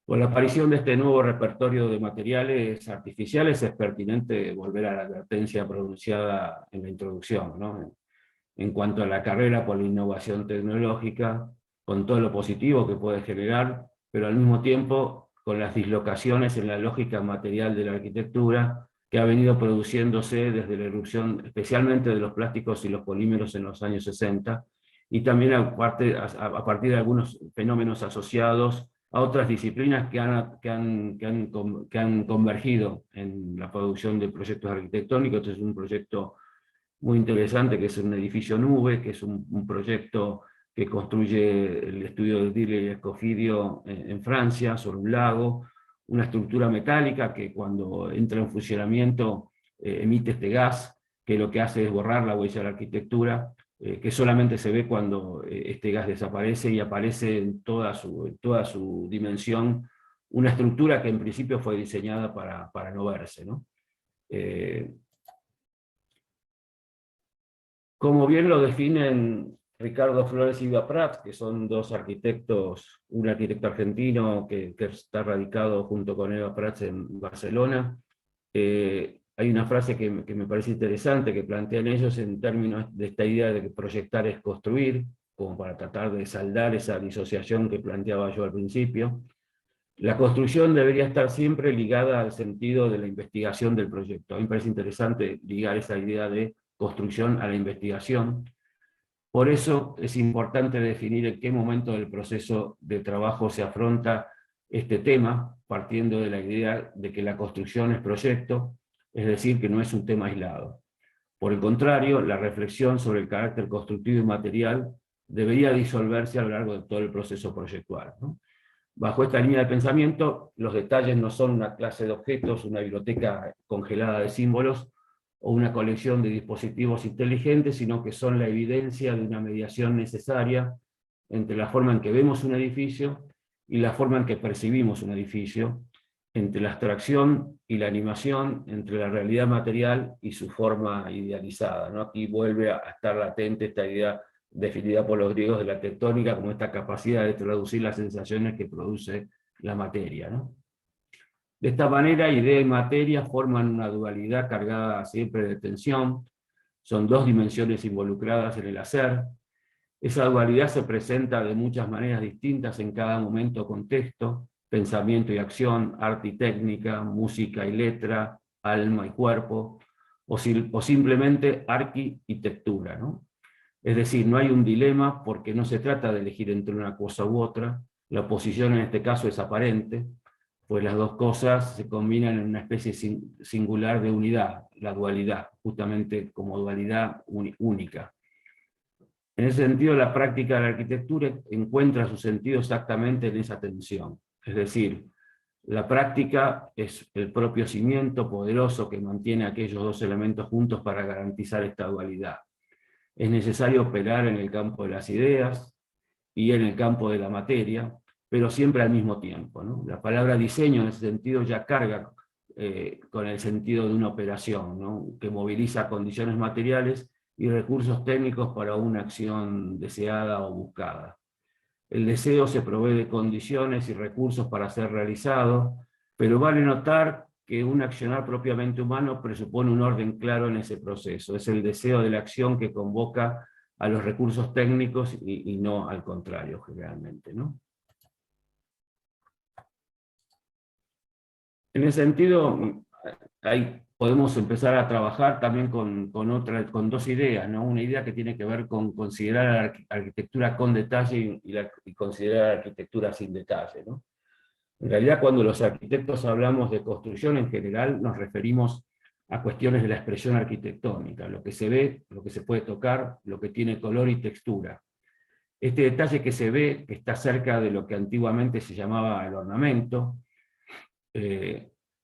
S3: Con la aparición de este nuevo repertorio de materiales artificiales es pertinente volver a la advertencia pronunciada en la introducción, ¿no? En cuanto a la carrera por la innovación tecnológica, con todo lo positivo que puede generar, pero al mismo tiempo con las dislocaciones en la lógica material de la arquitectura que ha venido produciéndose desde la irrupción, especialmente de los plásticos y los polímeros en los años 60, y también a partir de algunos fenómenos asociados a otras disciplinas que han convergido en la producción de proyectos arquitectónicos. Este es un proyecto muy interesante, que es un edificio nube, que es un proyecto que construye el estudio de Dille y Escofidio en Francia, sobre un lago, una estructura metálica que cuando entra en funcionamiento emite este gas, que lo que hace es borrar la huella de la arquitectura, que solamente se ve cuando este gas desaparece y aparece en toda su dimensión, una estructura que en principio fue diseñada para no verse, ¿no? Como bien lo definen Ricardo Flores y Silvia Prats, que son dos arquitectos, un arquitecto argentino que está radicado junto con Eva Prats en Barcelona, hay una frase que me parece interesante, que plantean ellos en términos de esta idea de que proyectar es construir, como para tratar de saldar esa disociación que planteaba yo al principio. La construcción debería estar siempre ligada al sentido de la investigación del proyecto. A mí me parece interesante ligar esa idea de construcción a la investigación. Por eso es importante definir en qué momento del proceso de trabajo se afronta este tema, partiendo de la idea de que la construcción es proyecto, es decir, que no es un tema aislado. Por el contrario, la reflexión sobre el carácter constructivo y material debería disolverse a lo largo de todo el proceso proyectual, ¿no? Bajo esta línea de pensamiento, los detalles no son una clase de objetos, una biblioteca congelada de símbolos, o una colección de dispositivos inteligentes, sino que son la evidencia de una mediación necesaria entre la forma en que vemos un edificio y la forma en que percibimos un edificio, entre la abstracción y la animación, entre la realidad material y su forma idealizada, ¿no? Aquí vuelve a estar latente esta idea definida por los griegos de la tectónica como esta capacidad de traducir las sensaciones que produce la materia, ¿no? De esta manera, idea y materia forman una dualidad cargada siempre de tensión, son dos dimensiones involucradas en el hacer. Esa dualidad se presenta de muchas maneras distintas en cada momento o contexto: pensamiento y acción, arte y técnica, música y letra, alma y cuerpo, o simplemente arquitectura, ¿no? Es decir, no hay un dilema porque no se trata de elegir entre una cosa u otra, la oposición en este caso es aparente, pues las dos cosas se combinan en una especie singular de unidad, la dualidad, justamente como dualidad única. En ese sentido, la práctica de la arquitectura encuentra su sentido exactamente en esa tensión. Es decir, la práctica es el propio cimiento poderoso que mantiene aquellos dos elementos juntos para garantizar esta dualidad. Es necesario operar en el campo de las ideas y en el campo de la materia, pero siempre al mismo tiempo, ¿no? La palabra diseño en ese sentido ya carga con el sentido de una operación, ¿no? Que moviliza condiciones materiales y recursos técnicos para una acción deseada o buscada. El deseo se provee de condiciones y recursos para ser realizado, pero vale notar que un accionar propiamente humano presupone un orden claro en ese proceso. Es el deseo de la acción que convoca a los recursos técnicos y no al contrario, generalmente, ¿no? En ese sentido, podemos empezar a trabajar también con dos ideas, ¿no? Una idea que tiene que ver con considerar la arquitectura con detalle y considerar la arquitectura sin detalle, ¿no? En realidad, cuando los arquitectos hablamos de construcción en general, nos referimos a cuestiones de la expresión arquitectónica, lo que se ve, lo que se puede tocar, lo que tiene color y textura. Este detalle que se ve, que está cerca de lo que antiguamente se llamaba el ornamento,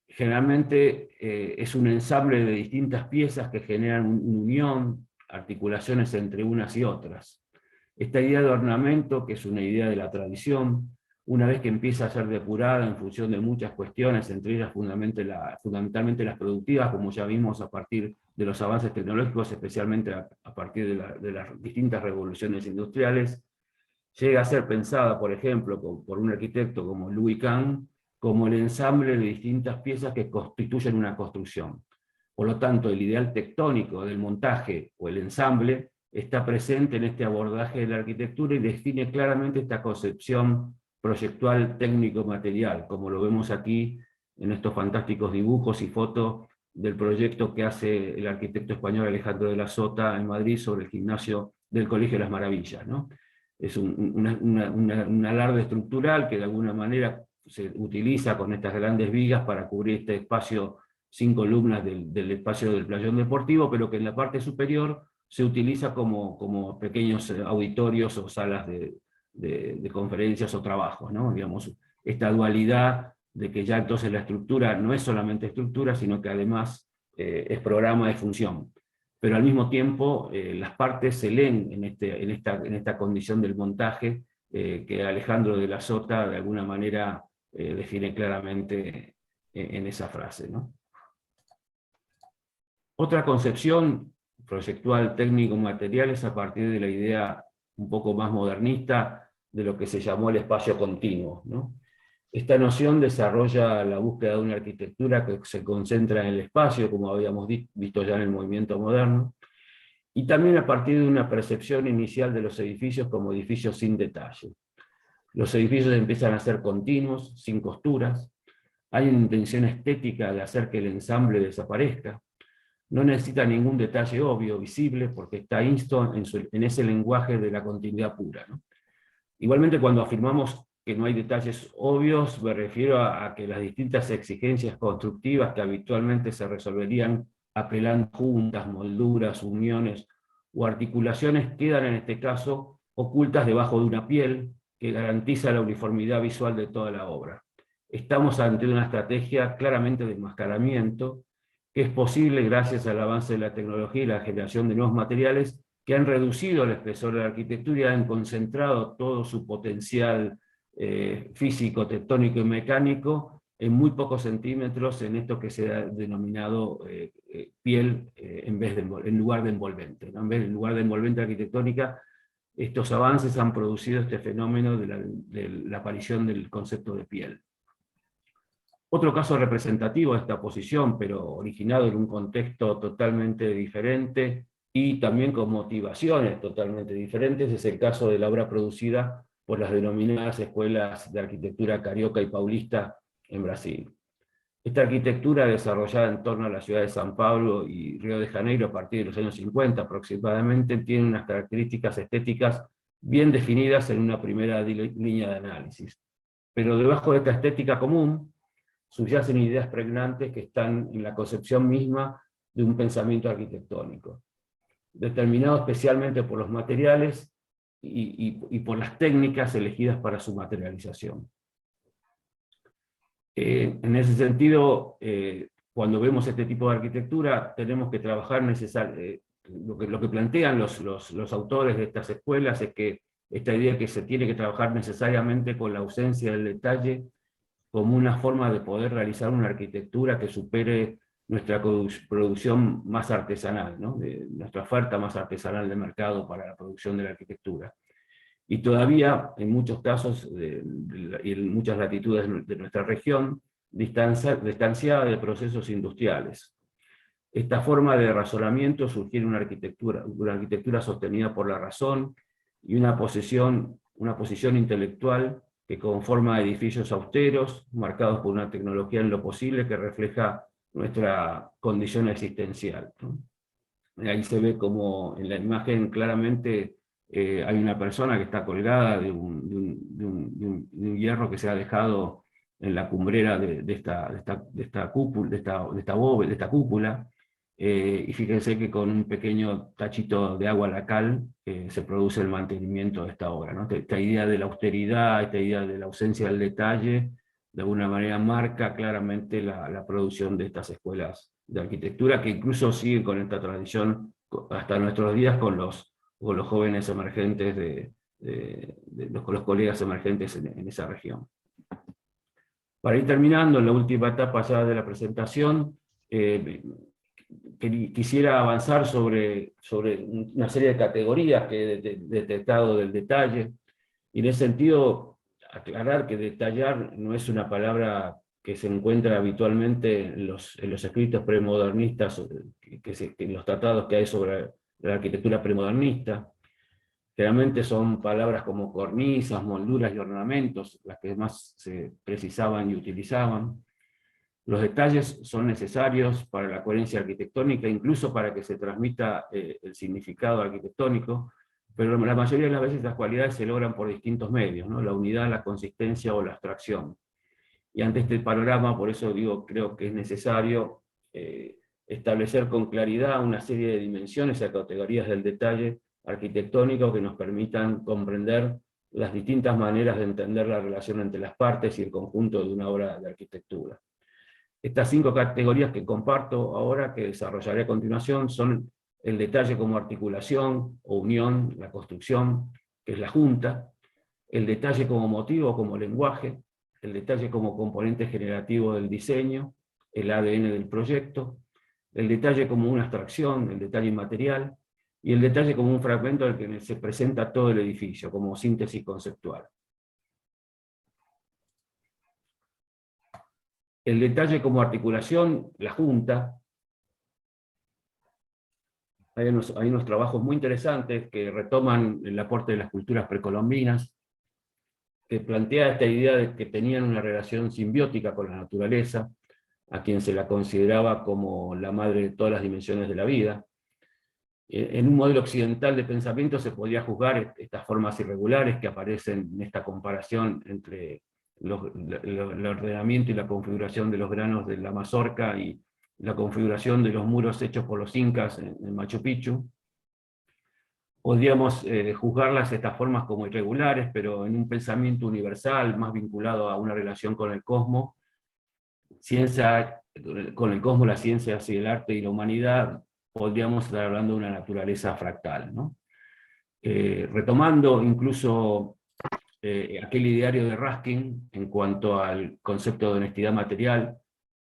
S3: generalmente es un ensamble de distintas piezas que generan una unión, articulaciones entre unas y otras. Esta idea de ornamento, que es una idea de la tradición, una vez que empieza a ser depurada en función de muchas cuestiones, entre ellas fundamentalmente las productivas, como ya vimos a partir de los avances tecnológicos, especialmente a partir de las distintas revoluciones industriales, llega a ser pensada, por ejemplo, por un arquitecto como Louis Kahn, como el ensamble de distintas piezas que constituyen una construcción. Por lo tanto, el ideal tectónico del montaje o el ensamble está presente en este abordaje de la arquitectura y define claramente esta concepción proyectual técnico-material, como lo vemos aquí en estos fantásticos dibujos y fotos del proyecto que hace el arquitecto español Alejandro de la Sota en Madrid sobre el gimnasio del Colegio de las Maravillas, ¿no? Es un alarde estructural que de alguna manera se utiliza con estas grandes vigas para cubrir este espacio sin columnas del espacio del playón deportivo, pero que en la parte superior se utiliza como pequeños auditorios o salas de conferencias o trabajos, ¿no? Digamos, esta dualidad de que ya entonces la estructura no es solamente estructura, sino que además es programa de función. Pero al mismo tiempo las partes se leen en esta condición del montaje que Alejandro de la Sota de alguna manera define claramente en esa frase, ¿no? Otra concepción proyectual técnico-material es a partir de la idea un poco más modernista de lo que se llamó el espacio continuo, ¿no? Esta noción desarrolla la búsqueda de una arquitectura que se concentra en el espacio, como habíamos visto ya en el movimiento moderno, y también a partir de una percepción inicial de los edificios como edificios sin detalle. Los edificios empiezan a ser continuos, sin costuras, hay una intención estética de hacer que el ensamble desaparezca, no necesita ningún detalle obvio, visible, porque está insto en ese lenguaje de la continuidad pura, ¿no? Igualmente, cuando afirmamos que no hay detalles obvios, me refiero a que las distintas exigencias constructivas que habitualmente se resolverían apelando a juntas, molduras, uniones o articulaciones quedan en este caso ocultas debajo de una piel que garantiza la uniformidad visual de toda la obra. Estamos ante una estrategia claramente de enmascaramiento que es posible gracias al avance de la tecnología y la generación de nuevos materiales que han reducido el espesor de la arquitectura y han concentrado todo su potencial físico, tectónico y mecánico en muy pocos centímetros en esto que se ha denominado piel en lugar de envolvente, ¿no? En lugar de envolvente arquitectónica, estos avances han producido este fenómeno de la aparición del concepto de piel. Otro caso representativo de esta posición, pero originado en un contexto totalmente diferente, y también con motivaciones totalmente diferentes, es el caso de la obra producida por las denominadas escuelas de arquitectura carioca y paulista en Brasil. Esta arquitectura, desarrollada en torno a la ciudad de San Pablo y Río de Janeiro a partir de los años 50 aproximadamente, tiene unas características estéticas bien definidas en una primera línea de análisis. Pero debajo de esta estética común subyacen ideas pregnantes que están en la concepción misma de un pensamiento arquitectónico, determinado especialmente por los materiales y por las técnicas elegidas para su materialización. En ese sentido, cuando vemos este tipo de arquitectura, tenemos que trabajar lo que plantean los autores de estas escuelas es que esta idea que se tiene que trabajar necesariamente con la ausencia del detalle como una forma de poder realizar una arquitectura que supere nuestra producción más artesanal, ¿no? Nuestra oferta más artesanal de mercado para la producción de la arquitectura. Y todavía, en muchos casos y en muchas latitudes de nuestra región, distanciada de procesos industriales. Esta forma de razonamiento sugiere una arquitectura sostenida por la razón y una posición intelectual que conforma edificios austeros, marcados por una tecnología en lo posible que refleja nuestra condición existencial, ¿no? Ahí se ve como en la imagen claramente hay una persona que está colgada de un hierro que se ha dejado en la cumbrera de esta cúpula, y fíjense que con un pequeño tachito de agua lacal se produce el mantenimiento de esta obra, ¿no? Esta idea de la austeridad, esta idea de la ausencia del detalle, de alguna manera marca claramente la producción de estas escuelas de arquitectura, que incluso siguen con esta tradición hasta nuestros días con los jóvenes emergentes, con los colegas emergentes en esa región. Para ir terminando, en la última etapa ya de la presentación, quisiera avanzar sobre una serie de categorías que he detectado del detalle, y en ese sentido aclarar que detallar no es una palabra que se encuentra habitualmente en los escritos premodernistas, en los tratados que hay sobre la arquitectura premodernista. Generalmente son palabras como cornisas, molduras y ornamentos las que más se precisaban y utilizaban. Los detalles son necesarios para la coherencia arquitectónica, incluso para que se transmita el significado arquitectónico, pero la mayoría de las veces las cualidades se logran por distintos medios, ¿no? La unidad, la consistencia o la abstracción. Y ante este panorama, por eso digo, creo que es necesario establecer con claridad una serie de dimensiones y categorías del detalle arquitectónico que nos permitan comprender las distintas maneras de entender la relación entre las partes y el conjunto de una obra de arquitectura. Estas 5 categorías que comparto ahora, que desarrollaré a continuación, son el detalle como articulación o unión, la construcción, que es la junta, el detalle como motivo, como lenguaje, el detalle como componente generativo del diseño, el ADN del proyecto, el detalle como una abstracción, el detalle inmaterial, y el detalle como un fragmento al que se presenta todo el edificio, como síntesis conceptual. El detalle como articulación, la junta. Hay unos trabajos muy interesantes que retoman el aporte de las culturas precolombinas, que plantea esta idea de que tenían una relación simbiótica con la naturaleza, a quien se la consideraba como la madre de todas las dimensiones de la vida. En un modelo occidental de pensamiento se podía juzgar estas formas irregulares que aparecen en esta comparación entre el ordenamiento y la configuración de los granos de la mazorca y la configuración de los muros hechos por los incas en Machu Picchu. Podríamos juzgarlas estas formas como irregulares, pero en un pensamiento universal, más vinculado a una relación con el cosmos, la ciencia y el arte y la humanidad, podríamos estar hablando de una naturaleza fractal, ¿no? Retomando incluso aquel ideario de Ruskin en cuanto al concepto de honestidad material,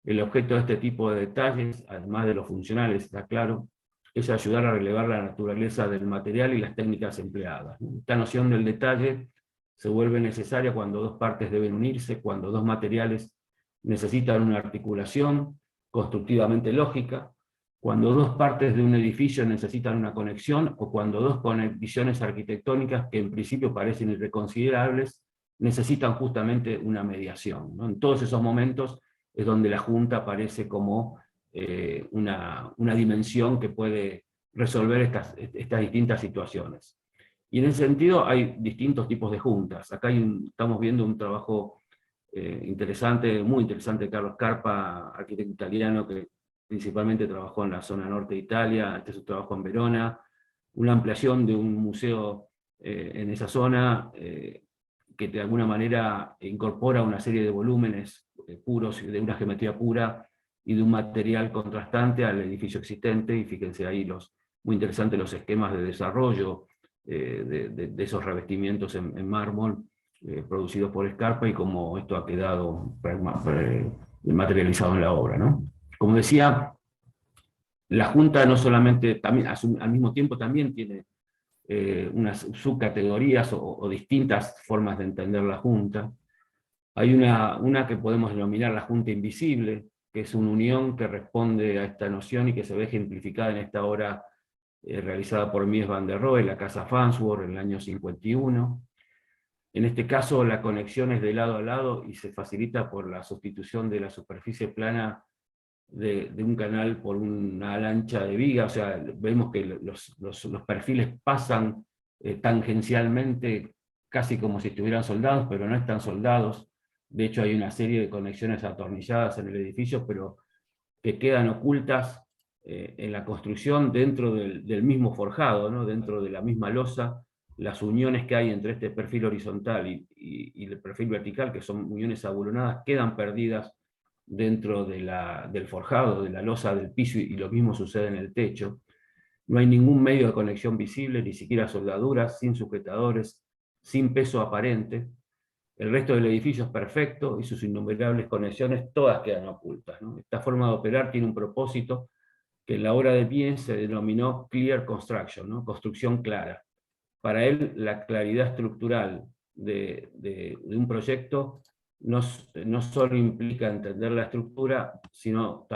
S3: el objeto de este tipo de detalles, además de los funcionales, está claro, es ayudar a relevar la naturaleza del material y las técnicas empleadas. Esta noción del detalle se vuelve necesaria cuando 2 partes deben unirse, cuando 2 materiales necesitan una articulación constructivamente lógica, cuando 2 partes de un edificio necesitan una conexión, o cuando 2 conexiones arquitectónicas que en principio parecen irreconciliables, necesitan justamente una mediación, ¿no? En todos esos momentos es donde la junta aparece como una dimensión que puede resolver estas distintas situaciones. Y en ese sentido hay distintos tipos de juntas. Acá estamos viendo un trabajo interesante, muy interesante, de Carlos Scarpa, arquitecto italiano que principalmente trabajó en la zona norte de Italia. Este es su trabajo en Verona, una ampliación de un museo en esa zona, que de alguna manera incorpora una serie de volúmenes puros, de una geometría pura y de un material contrastante al edificio existente, y fíjense ahí muy interesantes los esquemas de desarrollo de esos revestimientos en mármol, producidos por Scarpa, y cómo esto ha quedado materializado en la obra, ¿no? Como decía, la Junta no solamente, también, al mismo tiempo también tiene unas subcategorías o distintas formas de entender la Junta. Hay una que podemos denominar la Junta Invisible, que es una unión que responde a esta noción y que se ve ejemplificada en esta obra realizada por Mies van der Rohe, la Casa Farnsworth, en el año 51. En este caso la conexión es de lado a lado y se facilita por la sustitución de la superficie plana de un canal por una lancha de viga. O sea, vemos que los perfiles pasan tangencialmente, casi como si estuvieran soldados, pero no están soldados. De hecho hay una serie de conexiones atornilladas en el edificio, pero que quedan ocultas en la construcción dentro del mismo forjado, ¿no? Dentro de la misma losa. Las uniones que hay entre este perfil horizontal y el perfil vertical, que son uniones abulonadas, quedan perdidas dentro del forjado, de la losa del piso, y lo mismo sucede en el techo. No hay ningún medio de conexión visible, ni siquiera soldaduras, sin sujetadores, sin peso aparente. El resto del edificio es perfecto y sus innumerables conexiones todas quedan ocultas, ¿no? Esta forma de operar tiene un propósito que en la obra de Mies se denominó Clear Construction, ¿no? Construcción clara. Para él, la claridad estructural de un proyecto no solo implica entender la estructura, sino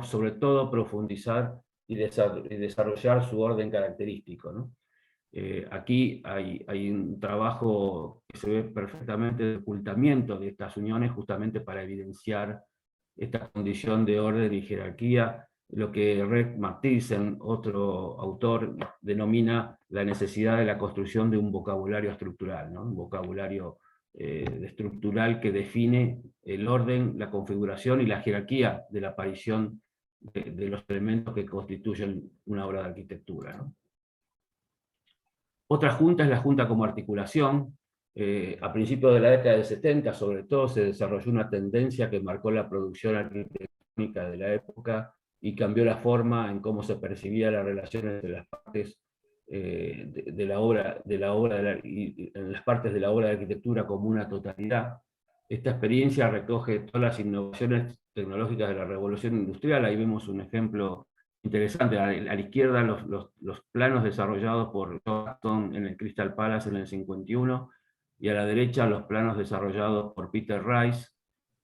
S3: sobre todo profundizar y desarrollar su orden característico, ¿no? Aquí hay un trabajo que se ve perfectamente de ocultamiento de estas uniones justamente para evidenciar esta condición de orden y jerarquía, lo que Rex Martinsen, otro autor, denomina la necesidad de la construcción de un vocabulario estructural, ¿no? Un vocabulario estructural que define el orden, la configuración y la jerarquía de la aparición de los elementos que constituyen una obra de arquitectura, ¿no? Otra junta es la junta como articulación. A principios de la década del 70, sobre todo, se desarrolló una tendencia que marcó la producción arquitectónica de la época y cambió la forma en cómo se percibía las relaciones entre las partes de la obra, y en las partes de la obra de arquitectura como una totalidad. Esta experiencia recoge todas las innovaciones tecnológicas de la revolución industrial. Ahí vemos un ejemplo interesante. A la izquierda los planos desarrollados por Johnston en el Crystal Palace en el 51, y a la derecha los planos desarrollados por Peter Rice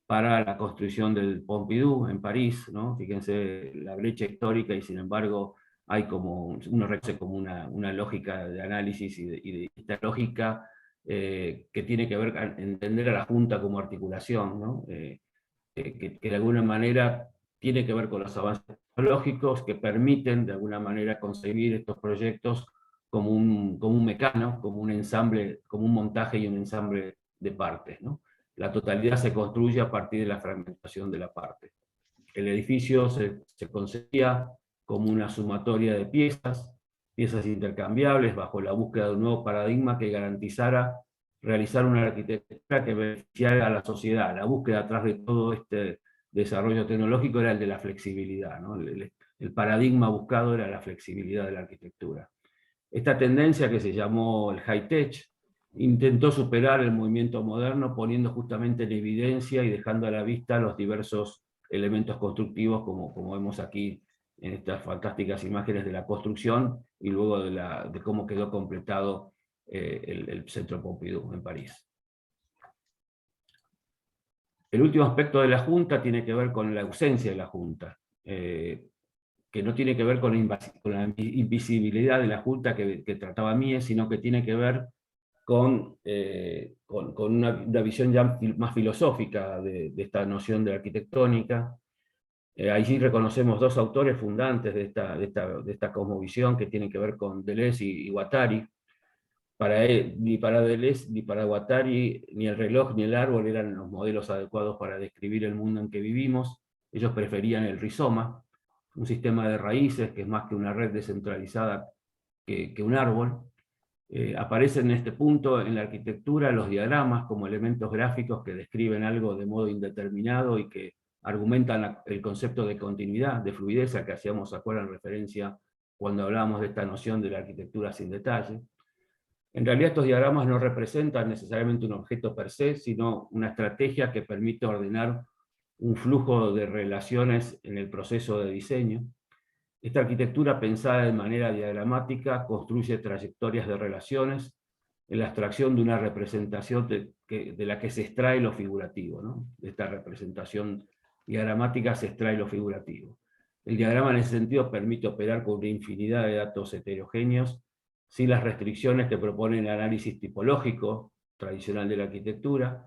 S3: para la construcción del Pompidou en París, ¿no? Fíjense la brecha histórica, y sin embargo hay como, uno reconoce como una lógica de análisis y de esta lógica que tiene que ver con entender a la Junta como articulación, ¿no? Que de alguna manera tiene que ver con los avances tecnológicos que permiten de alguna manera concebir estos proyectos como un mecano, como un ensamble, como un montaje y un ensamble de partes, ¿no? La totalidad se construye a partir de la fragmentación de la parte. El edificio se concebía como una sumatoria de piezas intercambiables, bajo la búsqueda de un nuevo paradigma que garantizara realizar una arquitectura que beneficiara a la sociedad. La búsqueda atrás de todo este desarrollo tecnológico era el de la flexibilidad, ¿no? El paradigma buscado era la flexibilidad de la arquitectura. Esta tendencia, que se llamó el high-tech, intentó superar el movimiento moderno poniendo justamente en evidencia y dejando a la vista los diversos elementos constructivos, como vemos aquí en estas fantásticas imágenes de la construcción y luego de cómo quedó completado el Centro Pompidou en París. El último aspecto de la Junta tiene que ver con la ausencia de la Junta, que no tiene que ver con la invisibilidad de la Junta que trataba Mies, sino que tiene que ver con una visión ya más filosófica de esta noción de arquitectónica. Allí reconocemos dos autores fundantes de esta cosmovisión, que tienen que ver con Deleuze y Guattari. Para él, ni para Deleuze ni para Guattari, ni el reloj ni el árbol eran los modelos adecuados para describir el mundo en que vivimos. Ellos preferían el rizoma, un sistema de raíces que es más que una red descentralizada que un árbol. Aparecen en este punto en la arquitectura los diagramas como elementos gráficos que describen algo de modo indeterminado y que argumentan el concepto de continuidad, de fluidez, al que hacíamos, ¿acuerdan?, referencia cuando hablábamos de esta noción de la arquitectura sin detalle. En realidad estos diagramas no representan necesariamente un objeto per se, sino una estrategia que permite ordenar un flujo de relaciones en el proceso de diseño. Esta arquitectura, pensada de manera diagramática, construye trayectorias de relaciones en la abstracción de una representación de la que se extrae lo figurativo, ¿no? De esta representación diagramática se extrae lo figurativo. El diagrama en ese sentido permite operar con una infinidad de datos heterogéneos, sin las restricciones que propone el análisis tipológico tradicional de la arquitectura,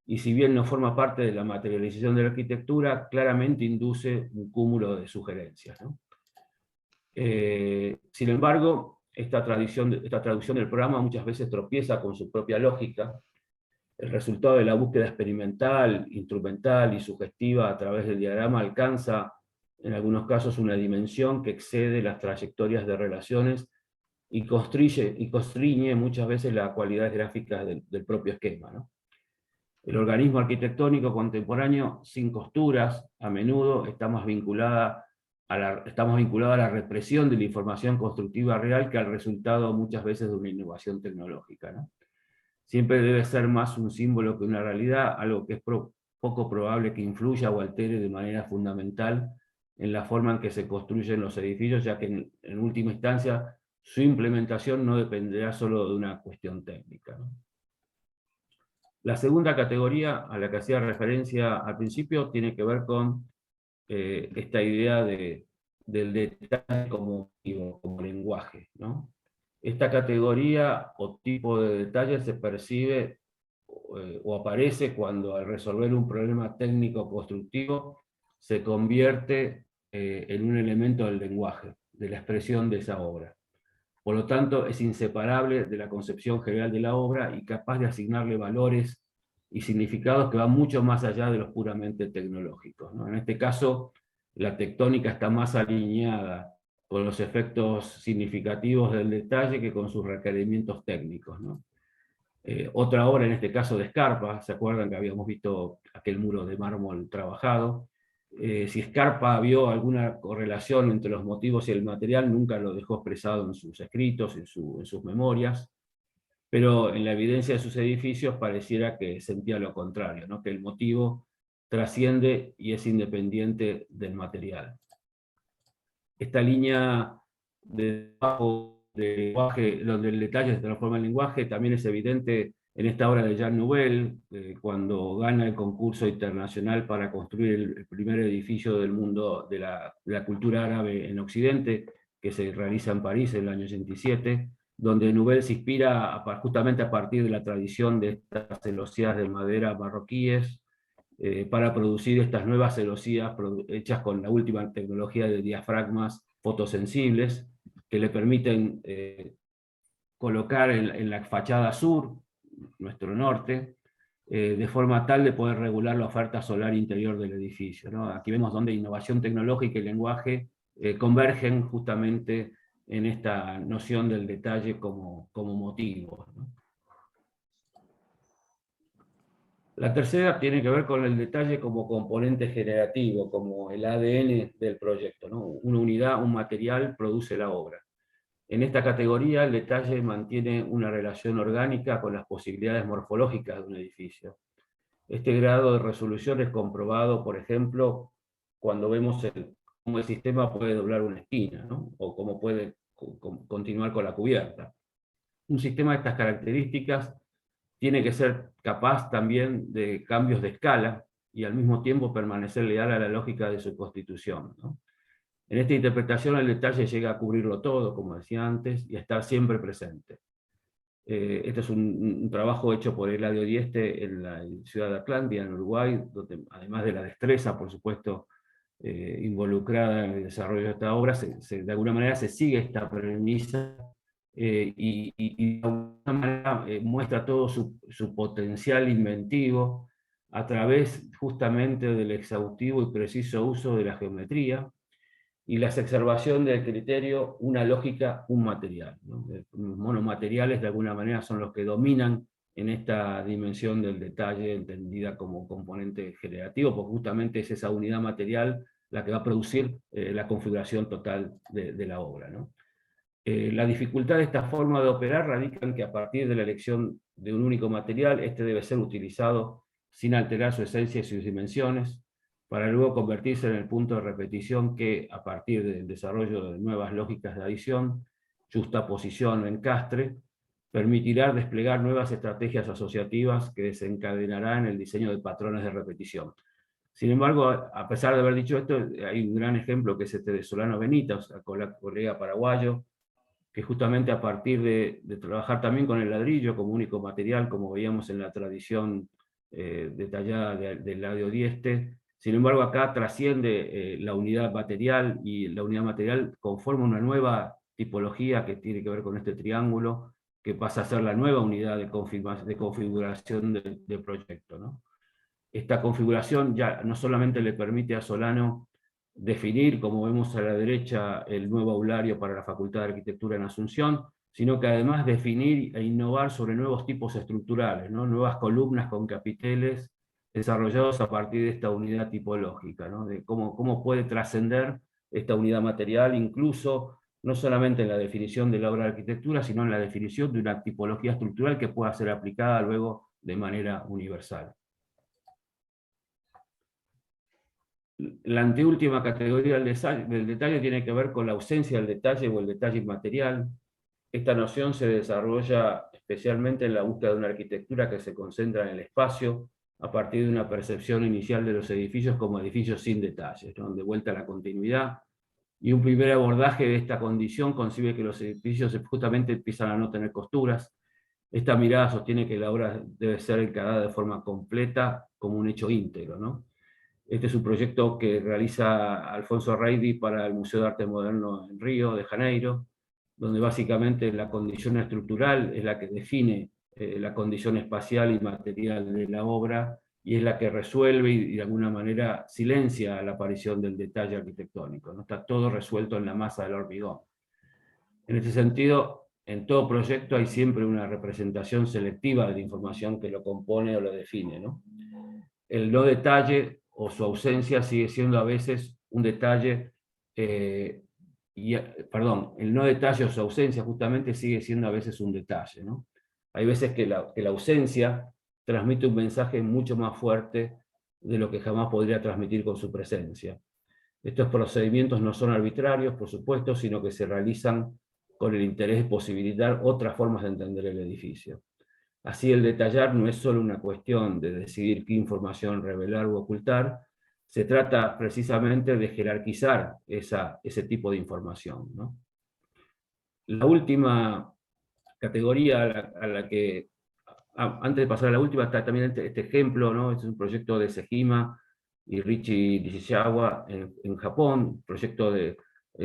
S3: y si bien no forma parte de la materialización de la arquitectura, claramente induce un cúmulo de sugerencias, ¿no? Sin embargo, esta traducción del programa muchas veces tropieza con su propia lógica. El resultado de la búsqueda experimental, instrumental y sugestiva a través del diagrama alcanza, en algunos casos, una dimensión que excede las trayectorias de relaciones y constriñe muchas veces las cualidades gráficas del propio esquema, ¿no? El organismo arquitectónico contemporáneo, sin costuras, a menudo estamos vinculados a la represión de la información constructiva real que al resultado muchas veces de una innovación tecnológica, ¿no? Siempre debe ser más un símbolo que una realidad, algo que es poco probable que influya o altere de manera fundamental en la forma en que se construyen los edificios, ya que en última instancia su implementación no dependerá solo de una cuestión técnica, ¿no? La segunda categoría a la que hacía referencia al principio tiene que ver con esta idea del detalle como lenguaje, ¿no? Esta categoría o tipo de detalle se percibe o aparece cuando al resolver un problema técnico constructivo se convierte en un elemento del lenguaje, de la expresión de esa obra. Por lo tanto, es inseparable de la concepción general de la obra y capaz de asignarle valores y significados que van mucho más allá de los puramente tecnológicos, ¿no? En este caso, la tectónica está más alineada con los efectos significativos del detalle que con sus requerimientos técnicos, ¿no? Otra obra, en este caso de Scarpa, ¿se acuerdan que habíamos visto aquel muro de mármol trabajado? Si Scarpa vio alguna correlación entre los motivos y el material, nunca lo dejó expresado en sus escritos, en sus memorias, pero en la evidencia de sus edificios pareciera que sentía lo contrario, ¿no? Que el motivo trasciende y es independiente del material. Esta línea de lenguaje, donde el detalle se transforma en lenguaje, también es evidente en esta obra de Jean Nouvel, cuando gana el concurso internacional para construir el primer edificio del mundo de la cultura árabe en Occidente, que se realiza en París en el año 87, donde Nouvel se inspira justamente a partir de la tradición de estas celosías de madera marroquíes, para producir estas nuevas celosías hechas con la última tecnología de diafragmas fotosensibles, que le permiten colocar en la fachada sur, nuestro norte, de forma tal de poder regular la oferta solar interior del edificio, ¿no? Aquí vemos donde innovación tecnológica y lenguaje convergen justamente en esta noción del detalle como motivo, ¿no? La tercera tiene que ver con el detalle como componente generativo, como el ADN del proyecto, ¿no? Una unidad, un material produce la obra. En esta categoría, el detalle mantiene una relación orgánica con las posibilidades morfológicas de un edificio. Este grado de resolución es comprobado, por ejemplo, cuando vemos cómo el sistema puede doblar una esquina, ¿no? O cómo puede continuar con la cubierta. Un sistema de estas características tiene que ser capaz también de cambios de escala y al mismo tiempo permanecer leal a la lógica de su constitución, ¿no? En esta interpretación el detalle llega a cubrirlo todo, como decía antes, y a estar siempre presente. Este es un trabajo hecho por Eladio Dieste en la ciudad de Atlántida, en Uruguay, donde además de la destreza, por supuesto, involucrada en el desarrollo de esta obra, de alguna manera se sigue esta premisa y de alguna manera muestra todo su potencial inventivo a través justamente del exhaustivo y preciso uso de la geometría y la exacerbación del criterio una lógica, un material, ¿no? Los monomateriales de alguna manera son los que dominan en esta dimensión del detalle entendida como componente generativo, porque justamente es esa unidad material la que va a producir la configuración total de la obra, ¿no? La dificultad de esta forma de operar radica en que a partir de la elección de un único material, este debe ser utilizado sin alterar su esencia y sus dimensiones, para luego convertirse en el punto de repetición que, a partir del desarrollo de nuevas lógicas de adición, justaposición o encastre, permitirá desplegar nuevas estrategias asociativas que desencadenarán el diseño de patrones de repetición. Sin embargo, a pesar de haber dicho esto, hay un gran ejemplo que es este de Solano Benítez, colega paraguayo, que justamente a partir de trabajar también con el ladrillo como único material, como veíamos en la tradición detallada del Eladio Dieste, sin embargo acá trasciende la unidad material, y la unidad material conforma una nueva tipología que tiene que ver con este triángulo, que pasa a ser la nueva unidad de configuración del proyecto, ¿no? Esta configuración ya no solamente le permite a Solano definir, como vemos a la derecha, el nuevo aulario para la Facultad de Arquitectura en Asunción, sino que además definir e innovar sobre nuevos tipos estructurales, ¿no? Nuevas columnas con capiteles desarrollados a partir de esta unidad tipológica, ¿no? De cómo puede trascender esta unidad material, incluso no solamente en la definición de la obra de arquitectura, sino en la definición de una tipología estructural que pueda ser aplicada luego de manera universal. La anteúltima categoría del detalle tiene que ver con la ausencia del detalle o el detalle inmaterial. Esta noción se desarrolla especialmente en la búsqueda de una arquitectura que se concentra en el espacio, a partir de una percepción inicial de los edificios como edificios sin detalles, ¿no? De vuelta a la continuidad, y un primer abordaje de esta condición concibe que los edificios justamente empiezan a no tener costuras. Esta mirada sostiene que la obra debe ser encarada de forma completa como un hecho íntegro, ¿no? Este es un proyecto que realiza Alfonso Reidi para el Museo de Arte Moderno en Río de Janeiro, donde básicamente la condición estructural es la que define la condición espacial y material de la obra, y es la que resuelve y de alguna manera silencia la aparición del detalle arquitectónico, ¿no? Está todo resuelto en la masa del hormigón. En este sentido, en todo proyecto hay siempre una representación selectiva de la información que lo compone o lo define, ¿no? El no detalle o su ausencia sigue siendo a veces un detalle, el no detalle o su ausencia justamente sigue siendo a veces un detalle, ¿no? Hay veces que la ausencia transmite un mensaje mucho más fuerte de lo que jamás podría transmitir con su presencia. Estos procedimientos no son arbitrarios, por supuesto, sino que se realizan con el interés de posibilitar otras formas de entender el edificio. Así, el detallar no es solo una cuestión de decidir qué información revelar o ocultar, se trata precisamente de jerarquizar ese tipo de información, ¿no? La última categoría a la que, antes de pasar a la última, está también este ejemplo, ¿no? Este es un proyecto de Sejima y Richie Nishizawa en Japón, proyecto del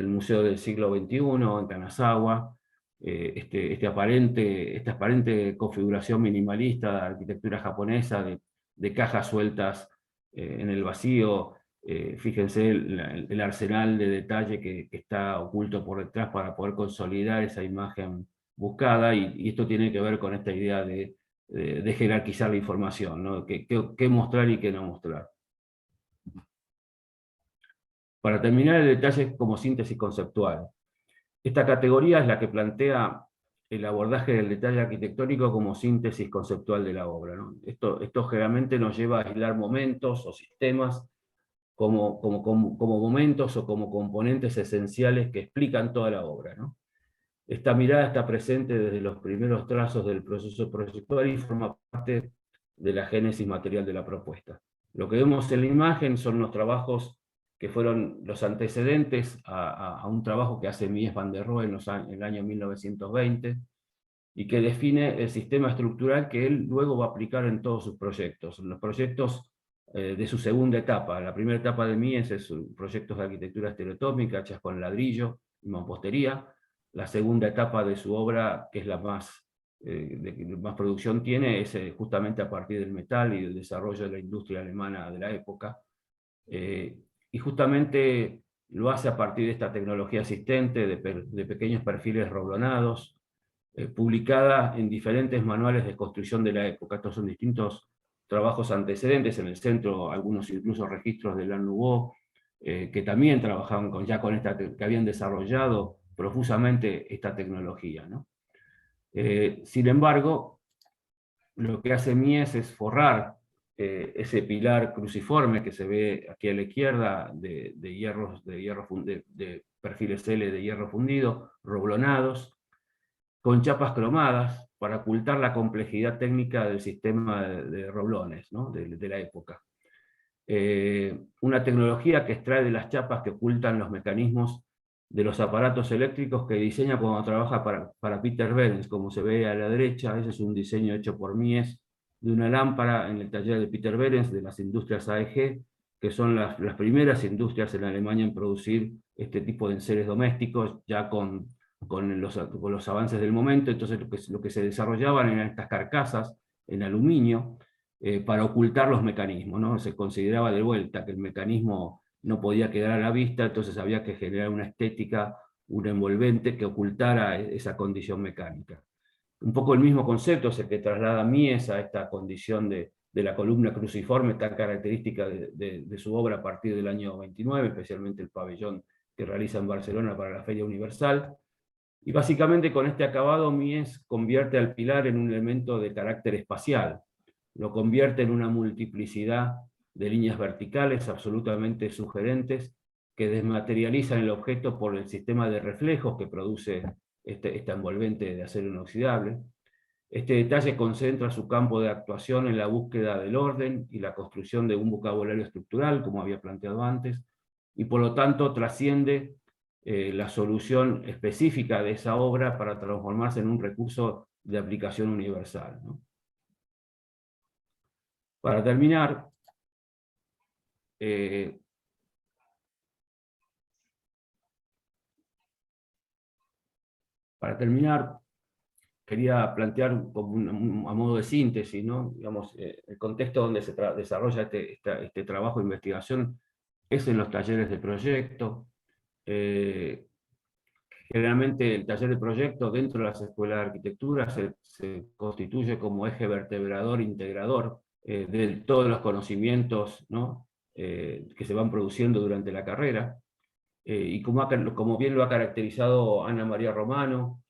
S3: Museo del Siglo XXI en Kanazawa. Esta aparente configuración minimalista de arquitectura japonesa, de cajas sueltas en el vacío. Fíjense el arsenal de detalle que está oculto por detrás para poder consolidar esa imagen buscada, y esto tiene que ver con esta idea de jerarquizar la información, ¿no? Qué mostrar y qué no mostrar. Para terminar, el detalle como síntesis conceptual. Esta categoría es la que plantea el abordaje del detalle arquitectónico como síntesis conceptual de la obra, ¿no? Esto generalmente nos lleva a aislar momentos o sistemas como momentos o como componentes esenciales que explican toda la obra, ¿no? Esta mirada está presente desde los primeros trazos del proceso proyectual y forma parte de la génesis material de la propuesta. Lo que vemos en la imagen son los trabajos que fueron los antecedentes a un trabajo que hace Mies van der Rohe en el año 1920, y que define el sistema estructural que él luego va a aplicar en todos sus proyectos. En los proyectos de su segunda etapa. La primera etapa de Mies es proyectos de arquitectura estereotómica hechas con ladrillo y mampostería. La segunda etapa de su obra, que es la más, que más producción tiene, es justamente a partir del metal y del desarrollo de la industria alemana de la época. Y justamente lo hace a partir de esta tecnología asistente, de pequeños perfiles roblonados, publicada en diferentes manuales de construcción de la época. Estos son distintos trabajos antecedentes, en el centro algunos incluso registros de Art Nouveau, que también trabajaban que habían desarrollado profusamente esta tecnología, ¿no? Sin embargo, lo que hace Mies es forrar ese pilar cruciforme que se ve aquí a la izquierda de perfiles L de hierro fundido, roblonados, con chapas cromadas para ocultar la complejidad técnica del sistema de roblones, ¿no? de la época. Una tecnología que extrae de las chapas que ocultan los mecanismos de los aparatos eléctricos que diseña cuando trabaja para Peter Behrens, como se ve a la derecha. Ese es un diseño hecho por Mies de una lámpara en el taller de Peter Behrens de las industrias AEG, que son las primeras industrias en Alemania en producir este tipo de enseres domésticos, ya con los avances del momento. Entonces lo que se desarrollaban eran estas carcasas en aluminio para ocultar los mecanismos, ¿no? Se consideraba de vuelta que el mecanismo no podía quedar a la vista, entonces había que generar una estética, un envolvente que ocultara esa condición mecánica. Un poco el mismo concepto es el que traslada Mies a esta condición de la columna cruciforme tan característica de su obra a partir del año 29, especialmente el pabellón que realiza en Barcelona para la Feria Universal. Y básicamente con este acabado Mies convierte al pilar en un elemento de carácter espacial, lo convierte en una multiplicidad de líneas verticales absolutamente sugerentes que desmaterializan el objeto por el sistema de reflejos que produce esta envolvente de acero inoxidable. Este detalle concentra su campo de actuación en la búsqueda del orden y la construcción de un vocabulario estructural, como había planteado antes, y por lo tanto trasciende la solución específica de esa obra para transformarse en un recurso de aplicación universal, ¿no? Para terminar, quería plantear a modo de síntesis, ¿no? Digamos, el contexto donde se desarrolla este trabajo de investigación es en los talleres de proyecto. Generalmente el taller de proyecto dentro de las escuelas de arquitectura se constituye como eje vertebrador, integrador de todos los conocimientos, ¿no? Que se van produciendo durante la carrera. Y como bien lo ha caracterizado Ana María Romano,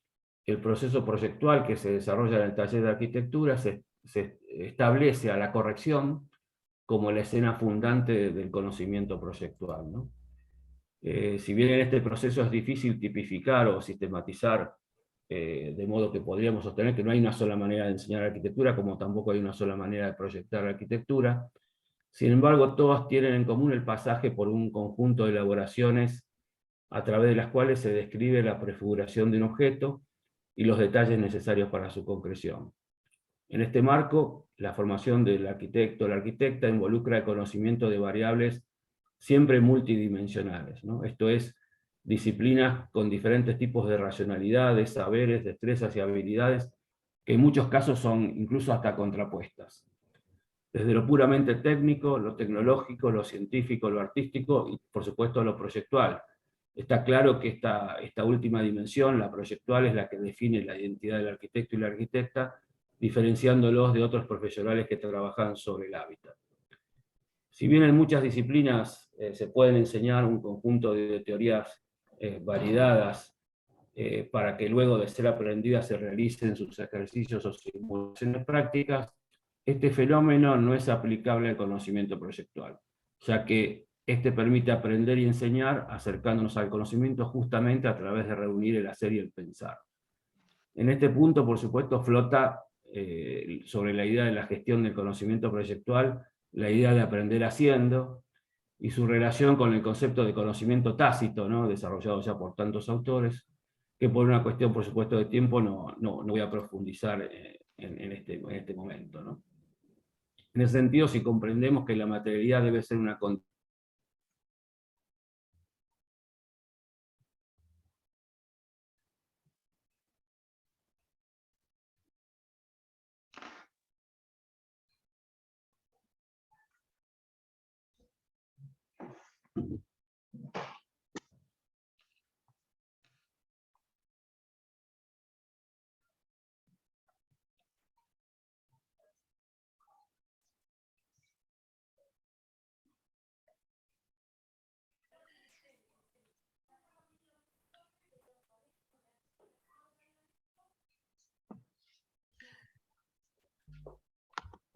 S3: el proceso proyectual que se desarrolla en el taller de arquitectura se establece a la corrección como la escena fundante del conocimiento proyectual, ¿no? Si bien en este proceso es difícil tipificar o sistematizar, de modo que podríamos sostener que no hay una sola manera de enseñar arquitectura, como tampoco hay una sola manera de proyectar arquitectura, sin embargo, todas tienen en común el pasaje por un conjunto de elaboraciones a través de las cuales se describe la prefiguración de un objeto y los detalles necesarios para su concreción. En este marco, la formación del arquitecto o la arquitecta involucra el conocimiento de variables siempre multidimensionales, ¿no? Esto es, disciplinas con diferentes tipos de racionalidades, saberes, destrezas y habilidades, que en muchos casos son incluso hasta contrapuestas. Desde lo puramente técnico, lo tecnológico, lo científico, lo artístico y, por supuesto, lo proyectual. Está claro que esta última dimensión, la proyectual, es la que define la identidad del arquitecto y la arquitecta, diferenciándolos de otros profesionales que trabajan sobre el hábitat. Si bien en muchas disciplinas se pueden enseñar un conjunto de teorías validadas para que luego de ser aprendidas se realicen sus ejercicios o simulaciones prácticas, este fenómeno no es aplicable al conocimiento proyectual, ya que este permite aprender y enseñar acercándonos al conocimiento justamente a través de reunir el hacer y el pensar. En este punto, por supuesto, flota sobre la idea de la gestión del conocimiento proyectual, la idea de aprender haciendo, y su relación con el concepto de conocimiento tácito, ¿no? Desarrollado ya por tantos autores, que por una cuestión, por supuesto, de tiempo no voy a profundizar en este momento, ¿no? En ese sentido, si comprendemos que la materialidad debe ser una condición.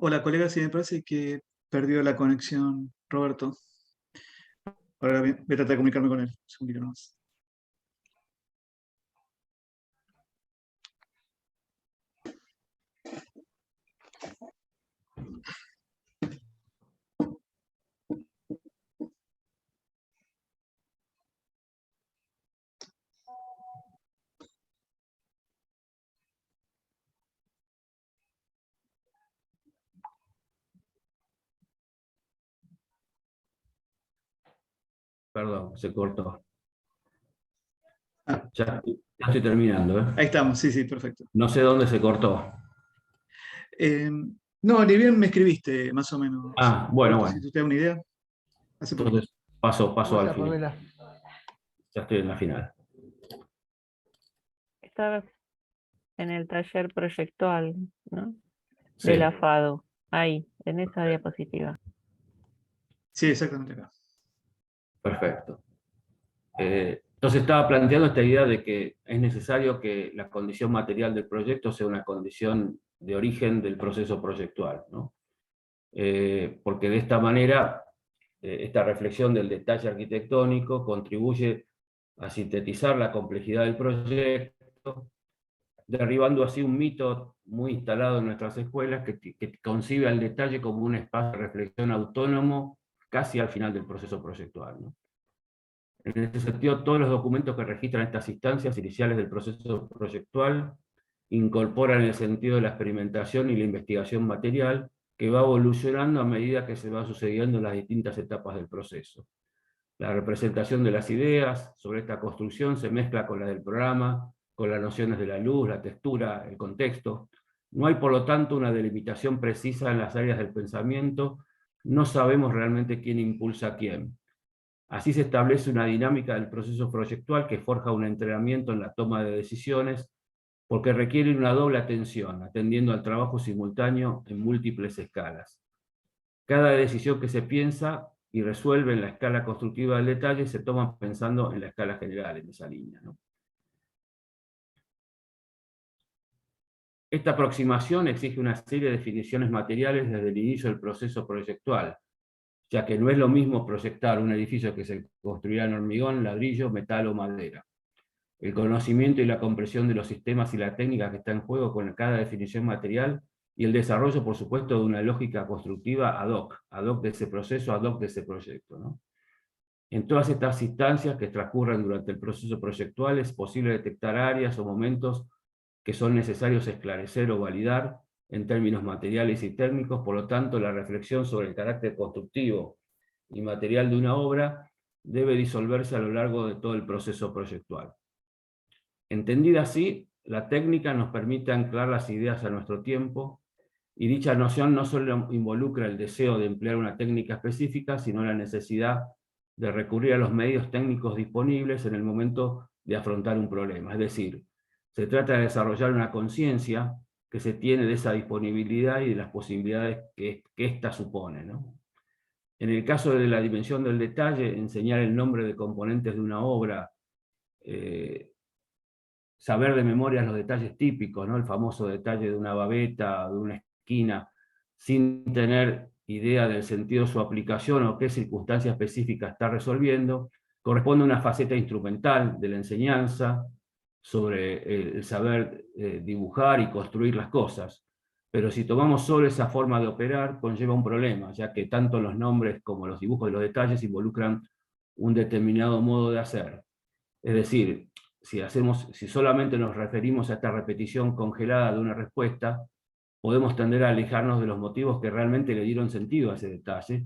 S1: Hola, colega, si me parece que perdió la conexión, Roberto. Ahora voy a tratar de comunicarme con él. Un segundito nomás.
S3: Perdón, se cortó.
S1: Ah,
S3: Ya estoy terminando,
S1: ahí
S3: ¿eh?
S1: estamos, sí, sí, perfecto.
S3: No sé dónde se cortó.
S1: Eh, no, ni bien me escribiste, más o menos,
S3: Ah, bueno,
S1: Roberto, si
S3: bueno.
S1: tú te das una idea, hace poquito.
S3: Entonces paso
S4: ¿Cómo
S3: al
S4: estás,
S3: final.
S4: Pamela?
S3: Ya estoy en la final.
S5: Estabas en el taller proyectual, ¿no?
S3: Sí,
S5: De la FADO, ahí, en esa diapositiva.
S1: Sí, exactamente acá.
S3: perfecto. Entonces estaba planteando esta idea de que es necesario que la condición material del proyecto sea una condición de origen del proceso proyectual, ¿no? Porque de esta manera, esta reflexión del detalle arquitectónico contribuye a sintetizar la complejidad del proyecto, derribando así un mito muy instalado en nuestras escuelas que concibe al detalle como un espacio de reflexión autónomo casi al final del proceso proyectual, ¿no? En este sentido, todos los documentos que registran estas instancias iniciales del proceso proyectual incorporan el sentido de la experimentación y la investigación material, que va evolucionando a medida que se va sucediendo en las distintas etapas del proceso. La representación de las ideas sobre esta construcción se mezcla con la del programa, con las nociones de la luz, la textura, el contexto. No hay, por lo tanto, una delimitación precisa en las áreas del pensamiento, no sabemos realmente quién impulsa a quién. Así se establece una dinámica del proceso proyectual que forja un entrenamiento en la toma de decisiones, porque requiere una doble atención, atendiendo al trabajo simultáneo en múltiples escalas. Cada decisión que se piensa y resuelve en la escala constructiva del detalle se toma pensando en la escala general, en esa línea, ¿no? Esta aproximación exige una serie de definiciones materiales desde el inicio del proceso proyectual, ya que no es lo mismo proyectar un edificio que se construirá en hormigón, ladrillo, metal o madera. El conocimiento y la comprensión de los sistemas y la técnica que está en juego con cada definición material y el desarrollo, por supuesto, de una lógica constructiva ad hoc de ese proceso, ad hoc de ese proyecto, ¿no? En todas estas instancias que transcurren durante el proceso proyectual es posible detectar áreas o momentos que son necesarios esclarecer o validar en términos materiales y técnicos. Por lo tanto, la reflexión sobre el carácter constructivo y material de una obra debe disolverse a lo largo de todo el proceso proyectual. Entendida así, la técnica nos permite anclar las ideas a nuestro tiempo, y dicha noción no solo involucra el deseo de emplear una técnica específica, sino la necesidad de recurrir a los medios técnicos disponibles en el momento de afrontar un problema. Es decir, se trata de desarrollar una conciencia que se tiene de esa disponibilidad y de las posibilidades que ésta supone, ¿no? En el caso de la dimensión del detalle, enseñar el nombre de componentes de una obra, saber de memoria los detalles típicos, ¿no? El famoso detalle de una babeta, de una esquina, sin tener idea del sentido de su aplicación o qué circunstancia específica está resolviendo, corresponde a una faceta instrumental de la enseñanza sobre el saber dibujar y construir las cosas. Pero si tomamos solo esa forma de operar, conlleva un problema, ya que tanto los nombres como los dibujos y los detalles involucran un determinado modo de hacer. Es decir, si solamente nos referimos a esta repetición congelada de una respuesta, podemos tender a alejarnos de los motivos que realmente le dieron sentido a ese detalle,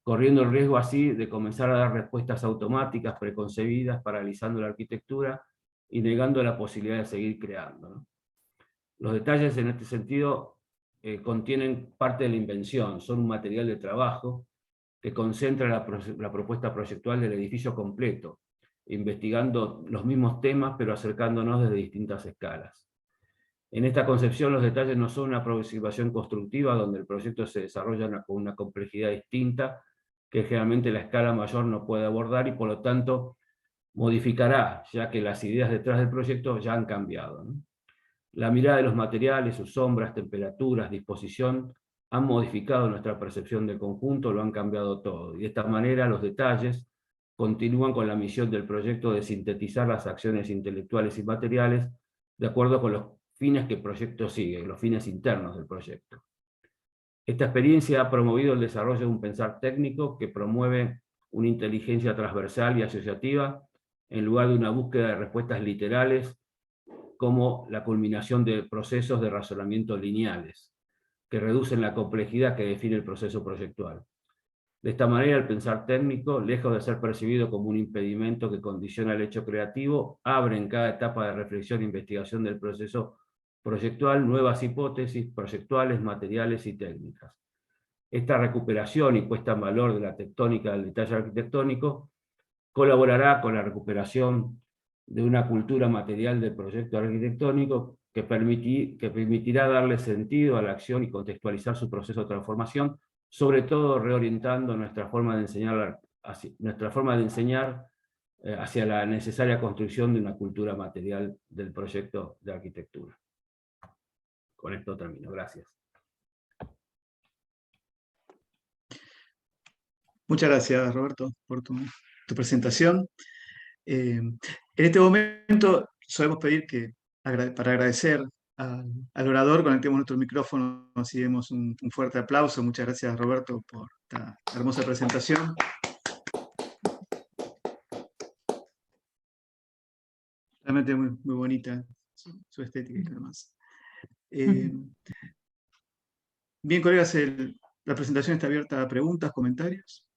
S3: corriendo el riesgo así de comenzar a dar respuestas automáticas, preconcebidas, paralizando la arquitectura y negando la posibilidad de seguir creando, ¿no? Los detalles en este sentido contienen parte de la invención, son un material de trabajo que concentra la propuesta proyectual del edificio completo, investigando los mismos temas, pero acercándonos desde distintas escalas. En esta concepción, los detalles no son una aproximación constructiva donde el proyecto se desarrolla con una complejidad distinta que generalmente la escala mayor no puede abordar y por lo tanto modificará, ya que las ideas detrás del proyecto ya han cambiado, ¿no? La mirada de los materiales, sus sombras, temperaturas, disposición, han modificado nuestra percepción del conjunto, lo han cambiado todo. Y de esta manera los detalles continúan con la misión del proyecto de sintetizar las acciones intelectuales y materiales de acuerdo con los fines que el proyecto sigue, los fines internos del proyecto. Esta experiencia ha promovido el desarrollo de un pensar técnico que promueve una inteligencia transversal y asociativa en lugar de una búsqueda de respuestas literales como la culminación de procesos de razonamiento lineales, que reducen la complejidad que define el proceso proyectual. De esta manera, el pensar técnico, lejos de ser percibido como un impedimento que condiciona el hecho creativo, abre en cada etapa de reflexión e investigación del proceso proyectual nuevas hipótesis proyectuales, materiales y técnicas. Esta recuperación y puesta en valor de la tectónica del detalle arquitectónico colaborará con la recuperación de una cultura material del proyecto arquitectónico que permitirá darle sentido a la acción y contextualizar su proceso de transformación, sobre todo reorientando nuestra forma de enseñar hacia la necesaria construcción de una cultura material del proyecto de arquitectura. Con esto termino. Gracias.
S1: Muchas gracias, Roberto, por tu presentación. En este momento solemos pedir que, para agradecer al orador, conectemos nuestro micrófono y demos un fuerte aplauso. Muchas gracias, Roberto, por esta hermosa presentación. realmente muy, muy bonita su estética y demás. Bien, colegas, la presentación está abierta a preguntas, comentarios.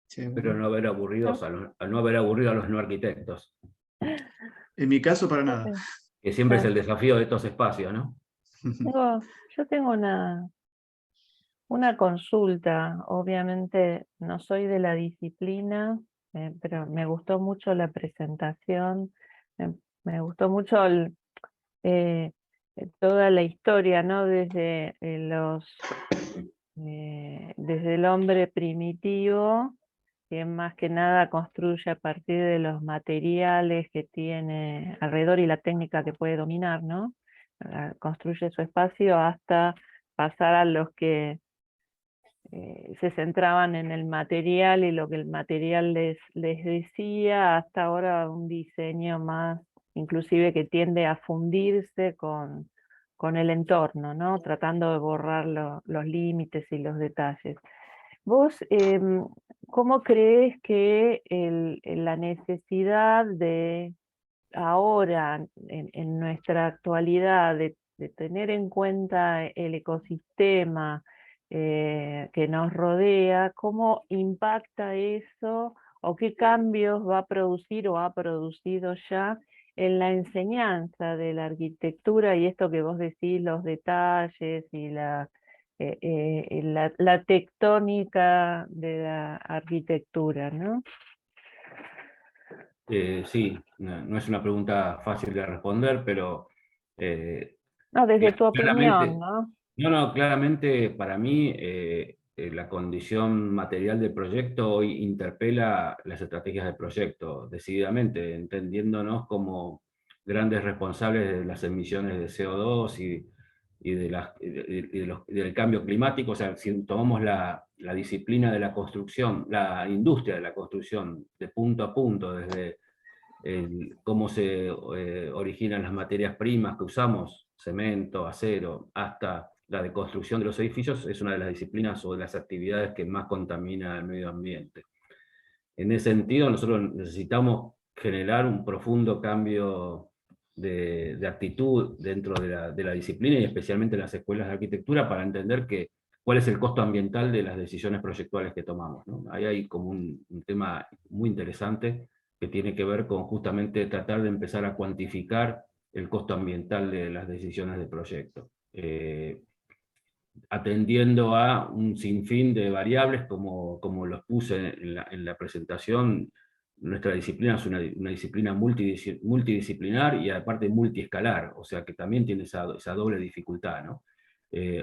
S1: Sí,
S3: Espero no haber aburridos no haber aburrido a los no arquitectos,
S1: en mi caso, para nada.
S3: que siempre es el desafío de estos espacios, ¿no?
S5: Yo tengo una consulta. Obviamente no soy de la disciplina, pero me gustó mucho la presentación, me gustó mucho toda la historia, ¿no? Desde el hombre primitivo, que más que nada construye a partir de los materiales que tiene alrededor y la técnica que puede dominar, ¿no? Construye su espacio hasta pasar a los que se centraban en el material y lo que el material les decía, hasta ahora un diseño más, inclusive que tiende a fundirse con el entorno, ¿no? Tratando de borrar los límites y los detalles. ¿Vos cómo crees que la necesidad de ahora, en nuestra actualidad, de tener en cuenta el ecosistema que nos rodea, cómo impacta eso o qué cambios va a producir o ha producido ya en la enseñanza de la arquitectura y esto que vos decís, los detalles y la tectónica de la arquitectura, ¿no?
S3: Sí, no es una pregunta fácil de responder, pero
S5: No, desde tu opinión,
S3: claramente,
S5: ¿no?
S3: no, claramente para mí la condición material del proyecto hoy interpela las estrategias del proyecto decididamente, entendiéndonos como grandes responsables de las emisiones de CO2 y del cambio climático. O sea, si tomamos la disciplina de la construcción, la industria de la construcción de punto a punto, desde cómo se originan las materias primas que usamos, cemento, acero, hasta la de construcción de los edificios, es una de las disciplinas o de las actividades que más contamina el medio ambiente. En ese sentido, nosotros necesitamos generar un profundo cambio de actitud dentro de la disciplina y especialmente en las escuelas de arquitectura para entender cuál es el costo ambiental de las decisiones proyectuales que tomamos, ¿no? Ahí hay como un tema muy interesante que tiene que ver con justamente tratar de empezar a cuantificar el costo ambiental de las decisiones de proyecto, atendiendo a un sinfín de variables, como los puse en la presentación. Nuestra disciplina es una disciplina multidisciplinar y aparte multiescalar, o sea que también tiene esa doble dificultad, ¿no?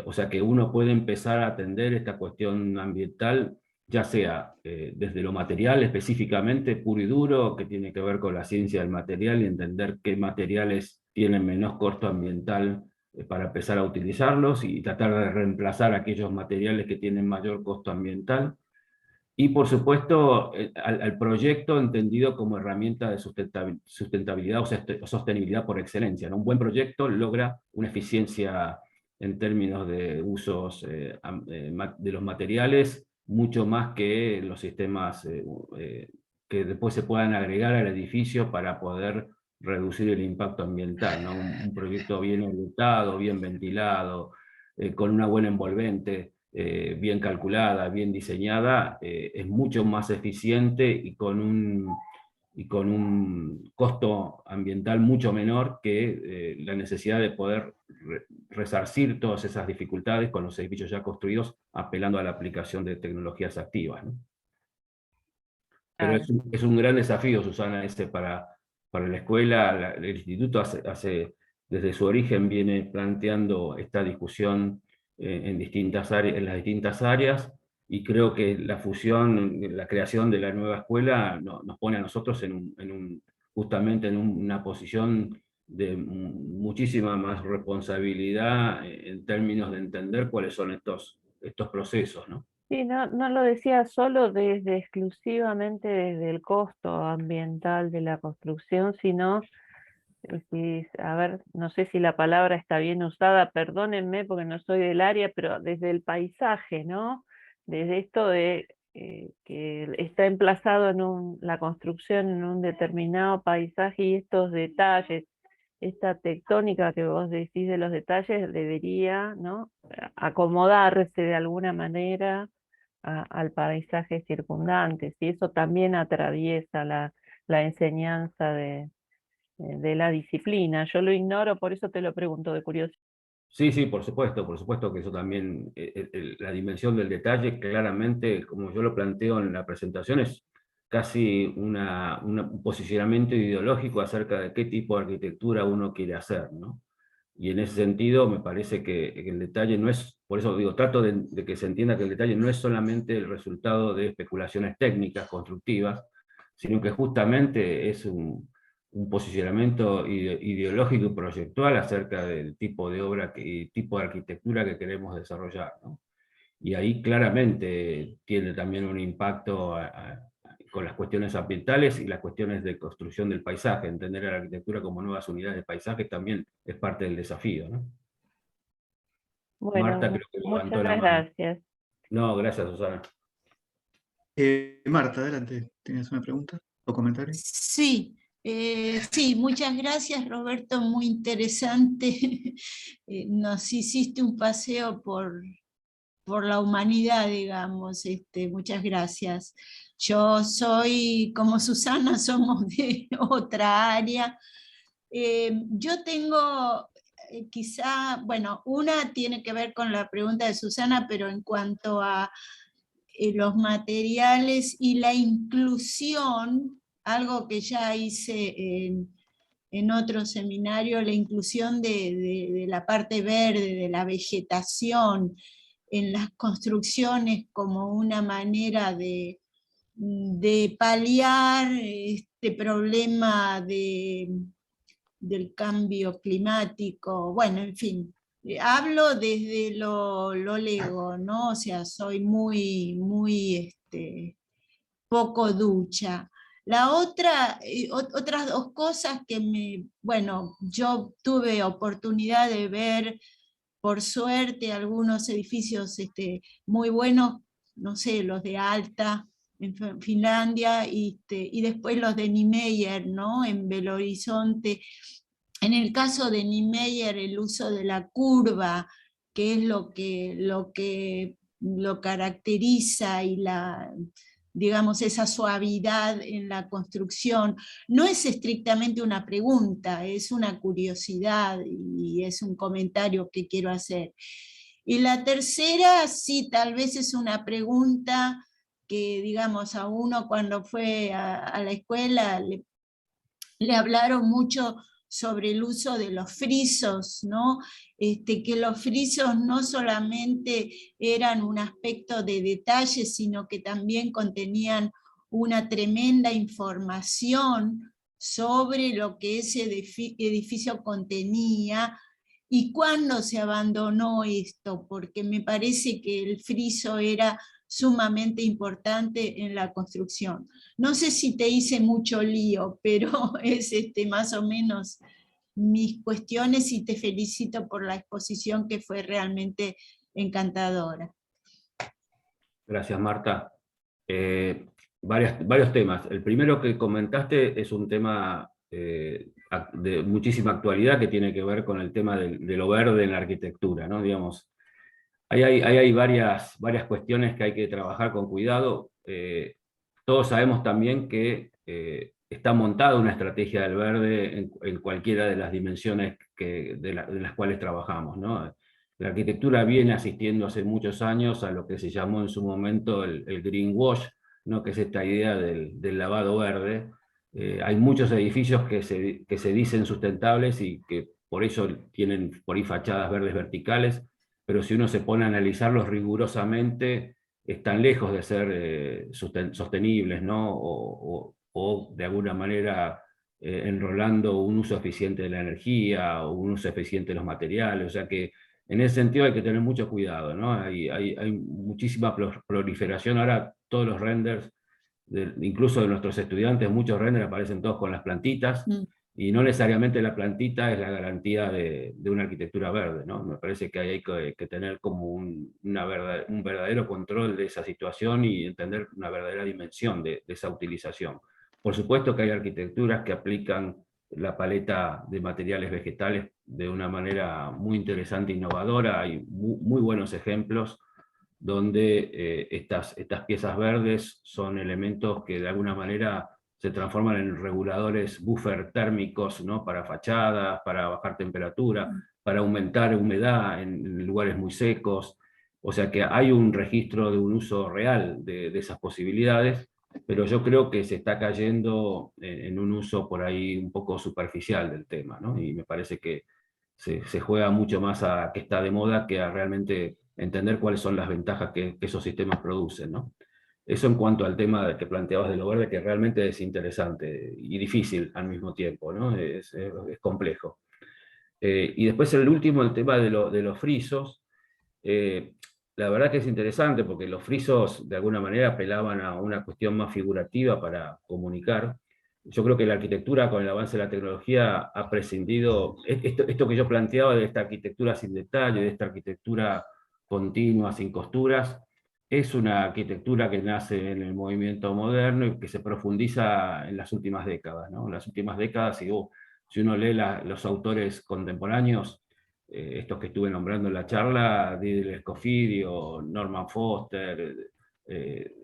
S3: O sea que uno puede empezar a atender esta cuestión ambiental, ya sea desde lo material específicamente, puro y duro, que tiene que ver con la ciencia del material y entender qué materiales tienen menos costo ambiental para empezar a utilizarlos y tratar de reemplazar aquellos materiales que tienen mayor costo ambiental. Y por supuesto, al proyecto entendido como herramienta de sustentabilidad o sostenibilidad por excelencia, ¿no? Un buen proyecto logra una eficiencia en términos de usos de los materiales, mucho más que los sistemas que después se puedan agregar al edificio para poder reducir el impacto ambiental, ¿no? Un proyecto bien orientado, bien ventilado, con una buena envolvente, bien calculada, bien diseñada, es mucho más eficiente y con un costo ambiental mucho menor que la necesidad de poder resarcir todas esas dificultades con los edificios ya construidos, apelando a la aplicación de tecnologías activas, ¿no? Pero
S5: Claro.
S3: es un gran desafío, Susana, para la escuela. El instituto desde su origen viene planteando esta discusión en en las distintas áreas, y creo que la fusión, la creación de la nueva escuela nos pone a nosotros justamente en una posición de muchísima más responsabilidad en términos de entender cuáles son estos procesos, ¿no?
S5: Sí, no lo decía solo exclusivamente desde el costo ambiental de la construcción, sino, a ver, no sé si la palabra está bien usada, perdónenme porque no soy del área, pero desde el paisaje, ¿no? Desde esto de que está emplazado en la construcción en un determinado paisaje, y estos detalles, esta tectónica que vos decís de los detalles, debería, ¿no?, acomodarse de alguna manera al paisaje circundante. Y eso también atraviesa la enseñanza de la disciplina. Yo lo ignoro, por eso te lo pregunto de curiosidad.
S3: Sí, sí, por supuesto que eso también, la dimensión del detalle, claramente, como yo lo planteo en la presentación, es casi un posicionamiento ideológico acerca de qué tipo de arquitectura uno quiere hacer, ¿no? Y en ese sentido me parece que el detalle no es, por eso digo, trato de que se entienda que el detalle no es solamente el resultado de especulaciones técnicas, constructivas, sino que justamente es un posicionamiento ideológico y proyectual acerca del tipo de obra y tipo de arquitectura que queremos desarrollar, ¿no? Y ahí claramente tiene también un impacto con las cuestiones ambientales y las cuestiones de construcción del paisaje. Entender a la arquitectura como nuevas unidades de paisaje también es parte del desafío, ¿no?
S5: Bueno,
S3: Marta creo que levantó la
S5: muchas
S3: mano.
S5: gracias.
S3: No, gracias, Susana.
S1: Marta, adelante. ¿Tienes una pregunta o comentario?
S4: Sí, sí, muchas gracias, Roberto, muy interesante. Nos hiciste un paseo por la humanidad, digamos. Muchas gracias. Yo soy, como Susana, somos de otra área. Yo tengo quizá, bueno, una tiene que ver con la pregunta de Susana, pero en cuanto a los materiales y la inclusión, algo que ya hice en otro seminario, la inclusión de la parte verde, de la vegetación, en las construcciones como una manera de paliar este problema del cambio climático. Bueno, en fin, hablo desde lo lego, ¿no? O sea, soy muy poco ducha. La otra, otras dos cosas que bueno, yo tuve oportunidad de ver, por suerte, algunos edificios muy buenos, no sé, los de Alta, en Finlandia, y después los de Niemeyer, ¿no?, en Belo Horizonte. En el caso de Niemeyer, el uso de la curva, que es lo que lo caracteriza, y digamos, esa suavidad en la construcción, no es estrictamente una pregunta, es una curiosidad y es un comentario que quiero hacer. Y la tercera, sí, tal vez es una pregunta que, digamos, a uno cuando fue a la escuela le hablaron mucho sobre el uso de los frisos, ¿no? Que los frisos no solamente eran un aspecto de detalle, sino que también contenían una tremenda información sobre lo que ese edificio contenía, y cuándo se abandonó esto, porque me parece que el friso era sumamente importante en la construcción. No sé si te hice mucho lío, pero es más o menos mis cuestiones, y te felicito por la exposición, que fue realmente encantadora.
S3: Gracias, Marta. Varios temas. El primero que comentaste es un tema de muchísima actualidad, que tiene que ver con el tema de lo verde en la arquitectura, ¿no? Digamos, ahí hay varias cuestiones que hay que trabajar con cuidado. Todos sabemos también que está montada una estrategia del verde en cualquiera de las dimensiones de las cuales trabajamos, ¿no? La arquitectura viene asistiendo hace muchos años a lo que se llamó en su momento el greenwash, ¿no?, que es esta idea del lavado verde. Hay muchos edificios que se dicen sustentables y que por eso tienen por ahí fachadas verdes verticales, pero si uno se pone a analizarlos rigurosamente, están lejos de ser sostenibles, ¿no? O de alguna manera enrolando un uso eficiente de la energía o un uso eficiente de los materiales. O sea que en ese sentido hay que tener mucho cuidado, ¿no? Hay muchísima proliferación. Ahora todos los renders, incluso de nuestros estudiantes, muchos renders aparecen todos con las plantitas, y no necesariamente la plantita es la garantía de una arquitectura verde, ¿no? Me parece que hay que tener como un verdadero control de esa situación y entender una verdadera dimensión de esa utilización. Por supuesto que hay arquitecturas que aplican la paleta de materiales vegetales de una manera muy interesante e innovadora. Hay muy buenos ejemplos donde estas piezas verdes son elementos que de alguna manera se transforman en reguladores buffer térmicos, ¿no? Para fachadas, para bajar temperatura, para aumentar humedad en lugares muy secos. O sea que hay un registro de un uso real de esas posibilidades, pero yo creo que se está cayendo en un uso por ahí un poco superficial del tema, ¿no? Y me parece que se juega mucho más a que está de moda que a realmente entender cuáles son las ventajas que esos sistemas producen, ¿no? Eso en cuanto al tema que planteabas de lo verde, que realmente es interesante y difícil al mismo tiempo, ¿no? Es complejo. Y después el último, el tema de los frisos. La verdad que es interesante porque los frisos de alguna manera apelaban a una cuestión más figurativa para comunicar. Yo creo que la arquitectura con el avance de la tecnología ha prescindido, esto que yo planteaba de esta arquitectura sin detalle, de esta arquitectura continua, sin costuras, es una arquitectura que nace en el movimiento moderno y que se profundiza en las últimas décadas, ¿no? En las últimas décadas, si uno lee los autores contemporáneos, estos que estuve nombrando en la charla, Didier Scofidio, Norman Foster,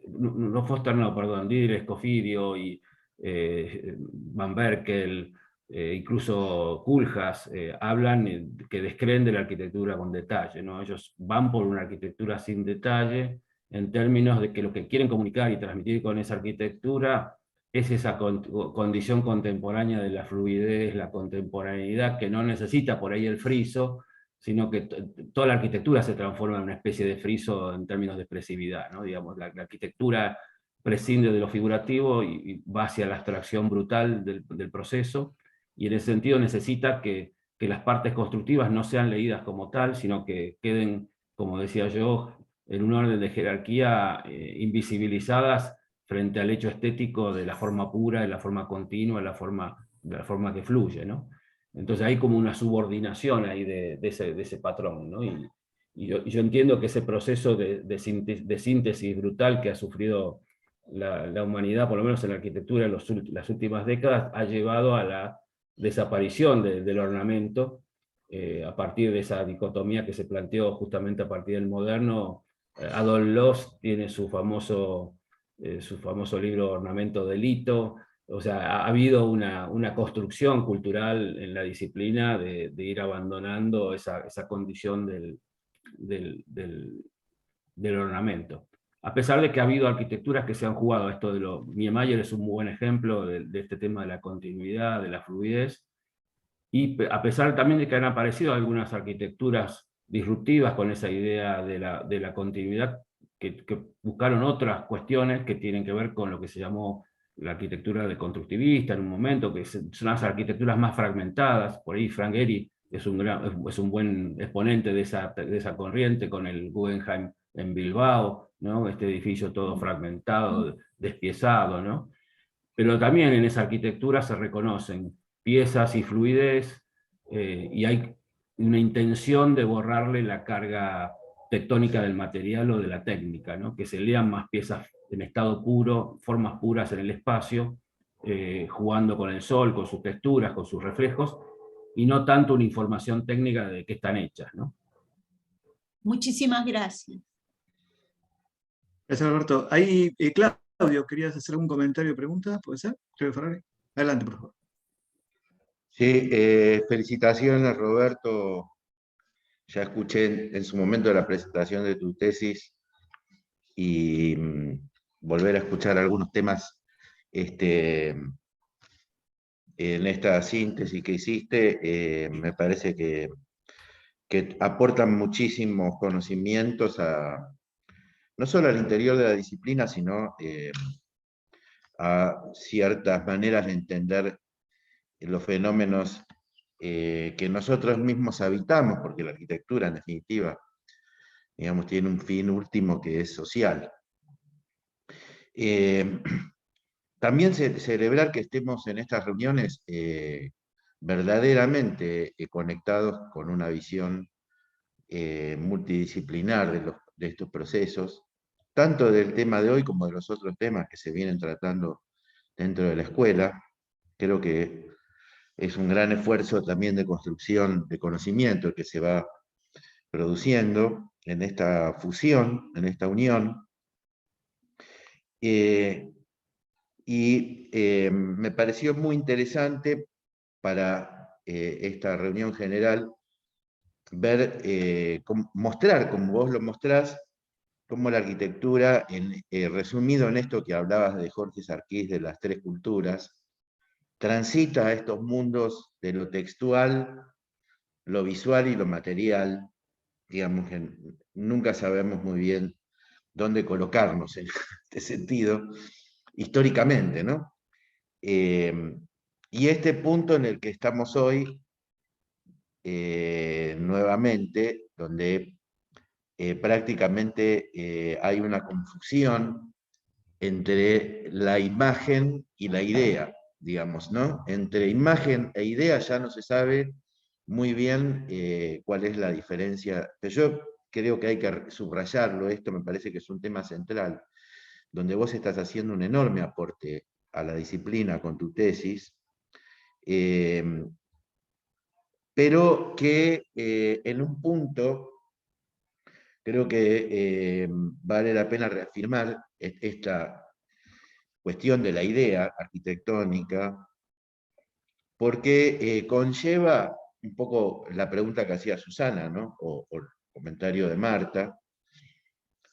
S3: no Foster no, perdón, Didier Scofidio y Van Berkel, incluso Koolhaas, hablan que descreen de la arquitectura con detalle, ¿no? Ellos van por una arquitectura sin detalle, en términos de que lo que quieren comunicar y transmitir con esa arquitectura es esa condición contemporánea de la fluidez, la contemporaneidad, que no necesita por ahí el friso, sino que toda la arquitectura se transforma en una especie de friso en términos de expresividad, ¿no? Digamos, la arquitectura prescinde de lo figurativo y va hacia la abstracción brutal del proceso, y en ese sentido necesita que las partes constructivas no sean leídas como tal, sino que queden, como decía yo, en un orden de jerarquía invisibilizadas frente al hecho estético de la forma pura, de la forma continua, de la forma que fluye, ¿no? Entonces hay como una subordinación ahí de ese patrón, ¿no? Y yo entiendo que ese proceso de síntesis brutal que ha sufrido la humanidad, por lo menos en la arquitectura en las últimas décadas, ha llevado a la desaparición del ornamento, a partir de esa dicotomía que se planteó justamente a partir del moderno. Adolf Loos tiene su famoso libro Ornamento Delito. O sea, ha habido una construcción cultural en la disciplina de ir abandonando esa condición del ornamento. A pesar de que ha habido arquitecturas que se han jugado a esto Niemeyer es un muy buen ejemplo de este tema de la continuidad, de la fluidez, y a pesar también de que han aparecido algunas arquitecturas disruptivas con esa idea de la continuidad, que buscaron otras cuestiones que tienen que ver con lo que se llamó la arquitectura deconstructivista en un momento, que son las arquitecturas más fragmentadas. Por ahí Frank Gehry es un buen exponente de esa corriente, con el Guggenheim en Bilbao, ¿no? Este edificio todo fragmentado, despiezado, ¿no? Pero también en esa arquitectura se reconocen piezas y fluidez, y hay una intención de borrarle la carga tectónica del material o de la técnica, ¿no? Que se lean más piezas en estado puro, formas puras en el espacio, jugando con el sol, con sus texturas, con sus reflejos, y no tanto una información técnica de qué están hechas, ¿no?
S4: Muchísimas gracias.
S1: Gracias, Alberto. Ahí, Claudio, ¿querías hacer algún comentario o pregunta? ¿Puede ser? Claudio Ferrari. Adelante, por favor.
S6: Sí, felicitaciones, Roberto. Ya escuché en su momento la presentación de tu tesis y volver a escuchar algunos temas en esta síntesis que hiciste, me parece que aportan muchísimos conocimientos no solo al interior de la disciplina, sino a ciertas maneras de entender los fenómenos que nosotros mismos habitamos, porque la arquitectura, en definitiva, digamos, tiene un fin último que es social. También celebrar que estemos en estas reuniones verdaderamente conectados con una visión multidisciplinar de estos procesos, tanto del tema de hoy como de los otros temas que se vienen tratando dentro de la escuela. Creo que es un gran esfuerzo también de construcción de conocimiento el que se va produciendo en esta fusión, en esta unión. Me pareció muy interesante para esta reunión general ver, mostrar, como vos lo mostrás, cómo la arquitectura, resumido en esto que hablabas de Jorge Sarkis, de las tres culturas, transita a estos mundos de lo textual, lo visual y lo material. Digamos que nunca sabemos muy bien dónde colocarnos en este sentido, históricamente, ¿no? Y este punto en el que estamos hoy, nuevamente, donde prácticamente hay una confusión entre la imagen y la idea, digamos, ¿no? Entre imagen e idea ya no se sabe muy bien cuál es la diferencia. Pero yo creo que hay que subrayarlo, esto me parece que es un tema central, donde vos estás haciendo un enorme aporte a la disciplina con tu tesis, pero que en un punto creo que vale la pena reafirmar esta cuestión de la idea arquitectónica, porque conlleva un poco la pregunta que hacía Susana, ¿no? O el comentario de Marta,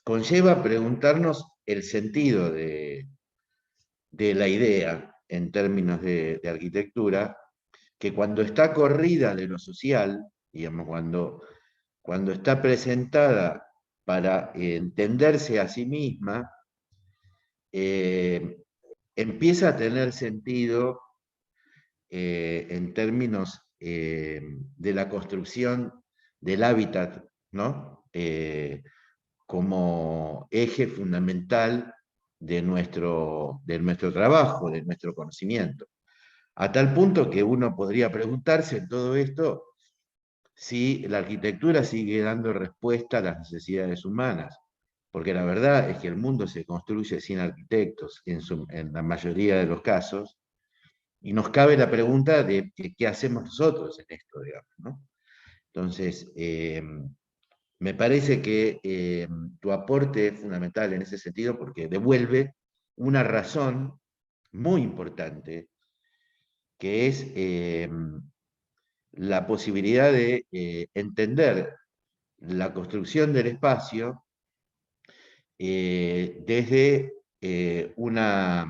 S6: conlleva preguntarnos el sentido de la idea en términos de arquitectura, que cuando está corrida de lo social, digamos, cuando está presentada para entenderse a sí misma, empieza a tener sentido en términos de la construcción del hábitat, ¿no? Como eje fundamental de nuestro trabajo, de nuestro conocimiento. A tal punto que uno podría preguntarse en todo esto si la arquitectura sigue dando respuesta a las necesidades humanas, porque la verdad es que el mundo se construye sin arquitectos en la mayoría de los casos, y nos cabe la pregunta de qué hacemos nosotros en esto, digamos, ¿no? Entonces, me parece que tu aporte es fundamental en ese sentido porque devuelve una razón muy importante, que es la posibilidad de entender la construcción del espacio desde una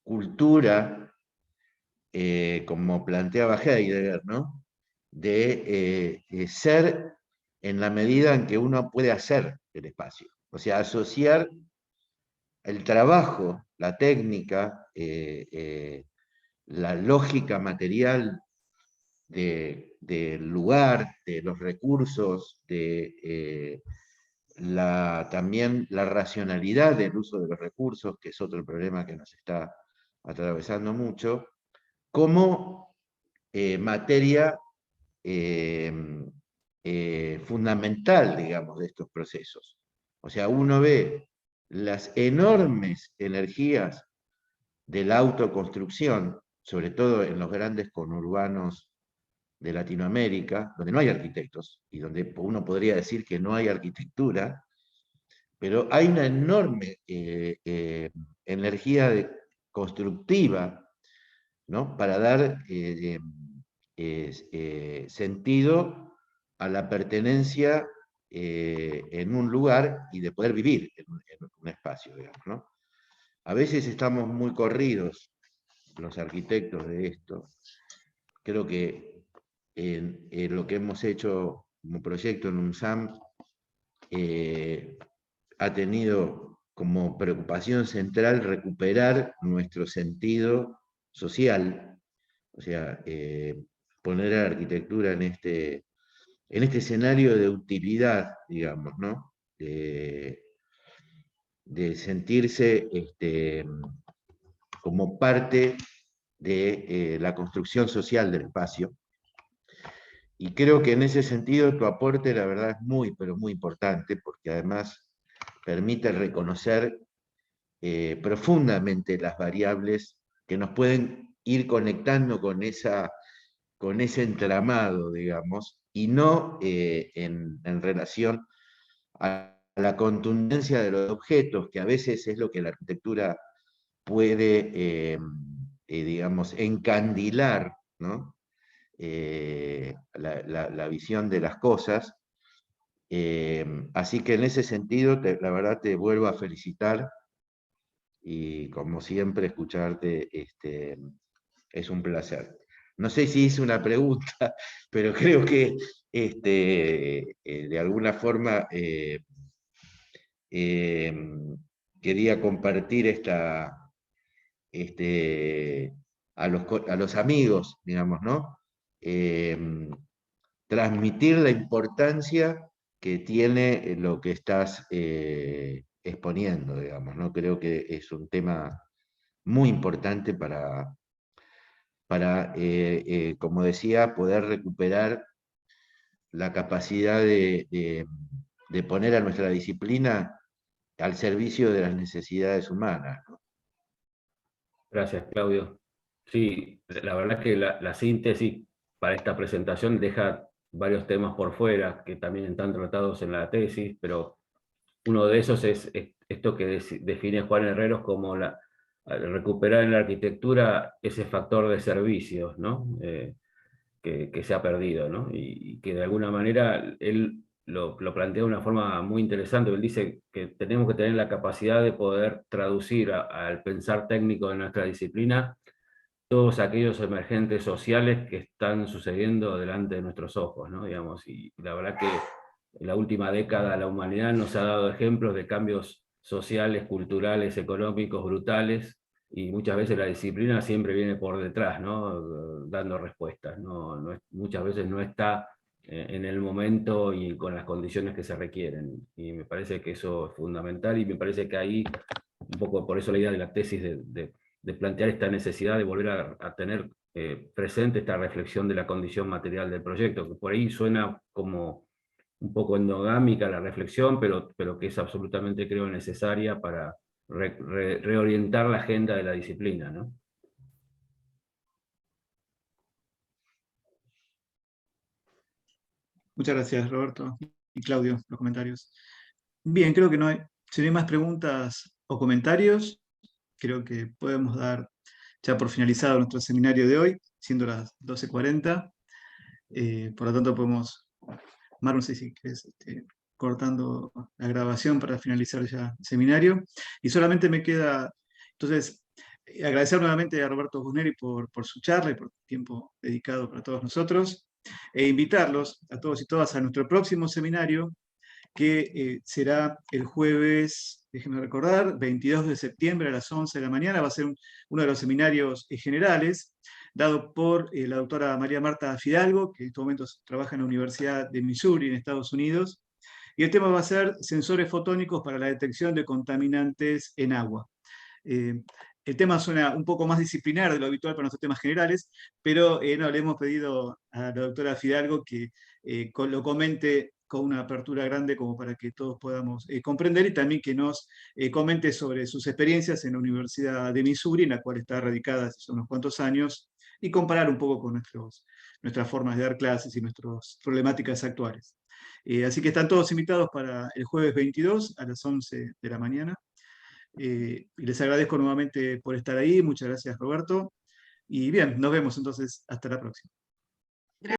S6: cultura, como planteaba Heidegger, ¿no? De ser en la medida en que uno puede hacer el espacio. O sea, asociar el trabajo, la técnica, la lógica material del lugar, de los recursos, también la racionalidad del uso de los recursos, que es otro problema que nos está atravesando mucho, como materia fundamental, digamos, de estos procesos. O sea, uno ve las enormes energías de la autoconstrucción, sobre todo en los grandes conurbanos de Latinoamérica, donde no hay arquitectos y donde uno podría decir que no hay arquitectura, pero hay una enorme energía constructiva, ¿no? Para dar sentido a la pertenencia en un lugar y de poder vivir en un espacio, digamos, ¿no? A veces estamos muy corridos los arquitectos de esto. Creo que lo que hemos hecho como proyecto en UNSAM ha tenido como preocupación central recuperar nuestro sentido social, o sea, poner a la arquitectura en este escenario de utilidad, digamos, ¿no? De sentirse como parte de la construcción social del espacio. Y creo que en ese sentido tu aporte, la verdad, es muy, pero muy importante, porque además permite reconocer profundamente las variables que nos pueden ir conectando con ese entramado, digamos, y no en relación a la contundencia de los objetos, que a veces es lo que la arquitectura puede, digamos, encandilar, ¿no? La visión de las cosas. Así que en ese sentido, la verdad te vuelvo a felicitar y como siempre escucharte es un placer. No sé si hice una pregunta, pero creo que de alguna forma quería compartir a los amigos, digamos, ¿no? Transmitir la importancia que tiene lo que estás exponiendo, digamos, ¿no? Creo que es un tema muy importante para como decía, poder recuperar la capacidad de poner a nuestra disciplina al servicio de las necesidades humanas, ¿no?
S3: Gracias, Claudio. Sí, la verdad es que la síntesis para esta presentación deja varios temas por fuera que también están tratados en la tesis, pero uno de esos es esto que define Juan Herreros como recuperar en la arquitectura ese factor de servicios, ¿no? Que se ha perdido, ¿no? Y que de alguna manera él lo plantea de una forma muy interesante. Él dice que tenemos que tener la capacidad de poder traducir al pensar técnico de nuestra disciplina todos aquellos emergentes sociales que están sucediendo delante de nuestros ojos, ¿no? Digamos, y la verdad que en la última década la humanidad nos ha dado ejemplos de cambios sociales, culturales, económicos brutales, y muchas veces la disciplina siempre viene por detrás, ¿no? Dando respuestas, ¿no? Muchas veces no está en el momento y con las condiciones que se requieren, y me parece que eso es fundamental, y me parece que ahí, un poco por eso la idea de la tesis de plantear esta necesidad de volver a tener presente esta reflexión de la condición material del proyecto, que por ahí suena como un poco endogámica la reflexión, pero que es absolutamente, creo, necesaria para reorientar la agenda de la disciplina, ¿no?
S1: Muchas gracias, Roberto y Claudio, los comentarios. Bien, creo que si no hay más preguntas o comentarios, creo que podemos dar ya por finalizado nuestro seminario de hoy, siendo las 12:40. Por lo tanto, podemos, Mar, no sé si querés, cortando la grabación para finalizar ya el seminario. Y solamente me queda, entonces, agradecer nuevamente a Roberto Busnelli por su charla y por el tiempo dedicado para todos nosotros, e invitarlos a todos y todas a nuestro próximo seminario, que será el jueves, déjenme recordar, 22 de septiembre a las 11 de la mañana. Va a ser uno de los seminarios generales, dado por la doctora María Marta Fidalgo, que en estos momentos trabaja en la Universidad de Missouri, en Estados Unidos, y el tema va a ser sensores fotónicos para la detección de contaminantes en agua. El tema suena un poco más disciplinar de lo habitual para nuestros temas generales, pero no, le hemos pedido a la doctora Fidalgo que lo comente con una apertura grande como para que todos podamos comprender, y también que nos comente sobre sus experiencias en la Universidad de Missouri, en la cual está radicada hace unos cuantos años, y comparar un poco con nuestras formas de dar clases y nuestras problemáticas actuales. Así que están todos invitados para el jueves 22 a las 11 de la mañana. Y les agradezco nuevamente por estar ahí. Muchas gracias, Roberto. Y bien, nos vemos entonces. Hasta la próxima.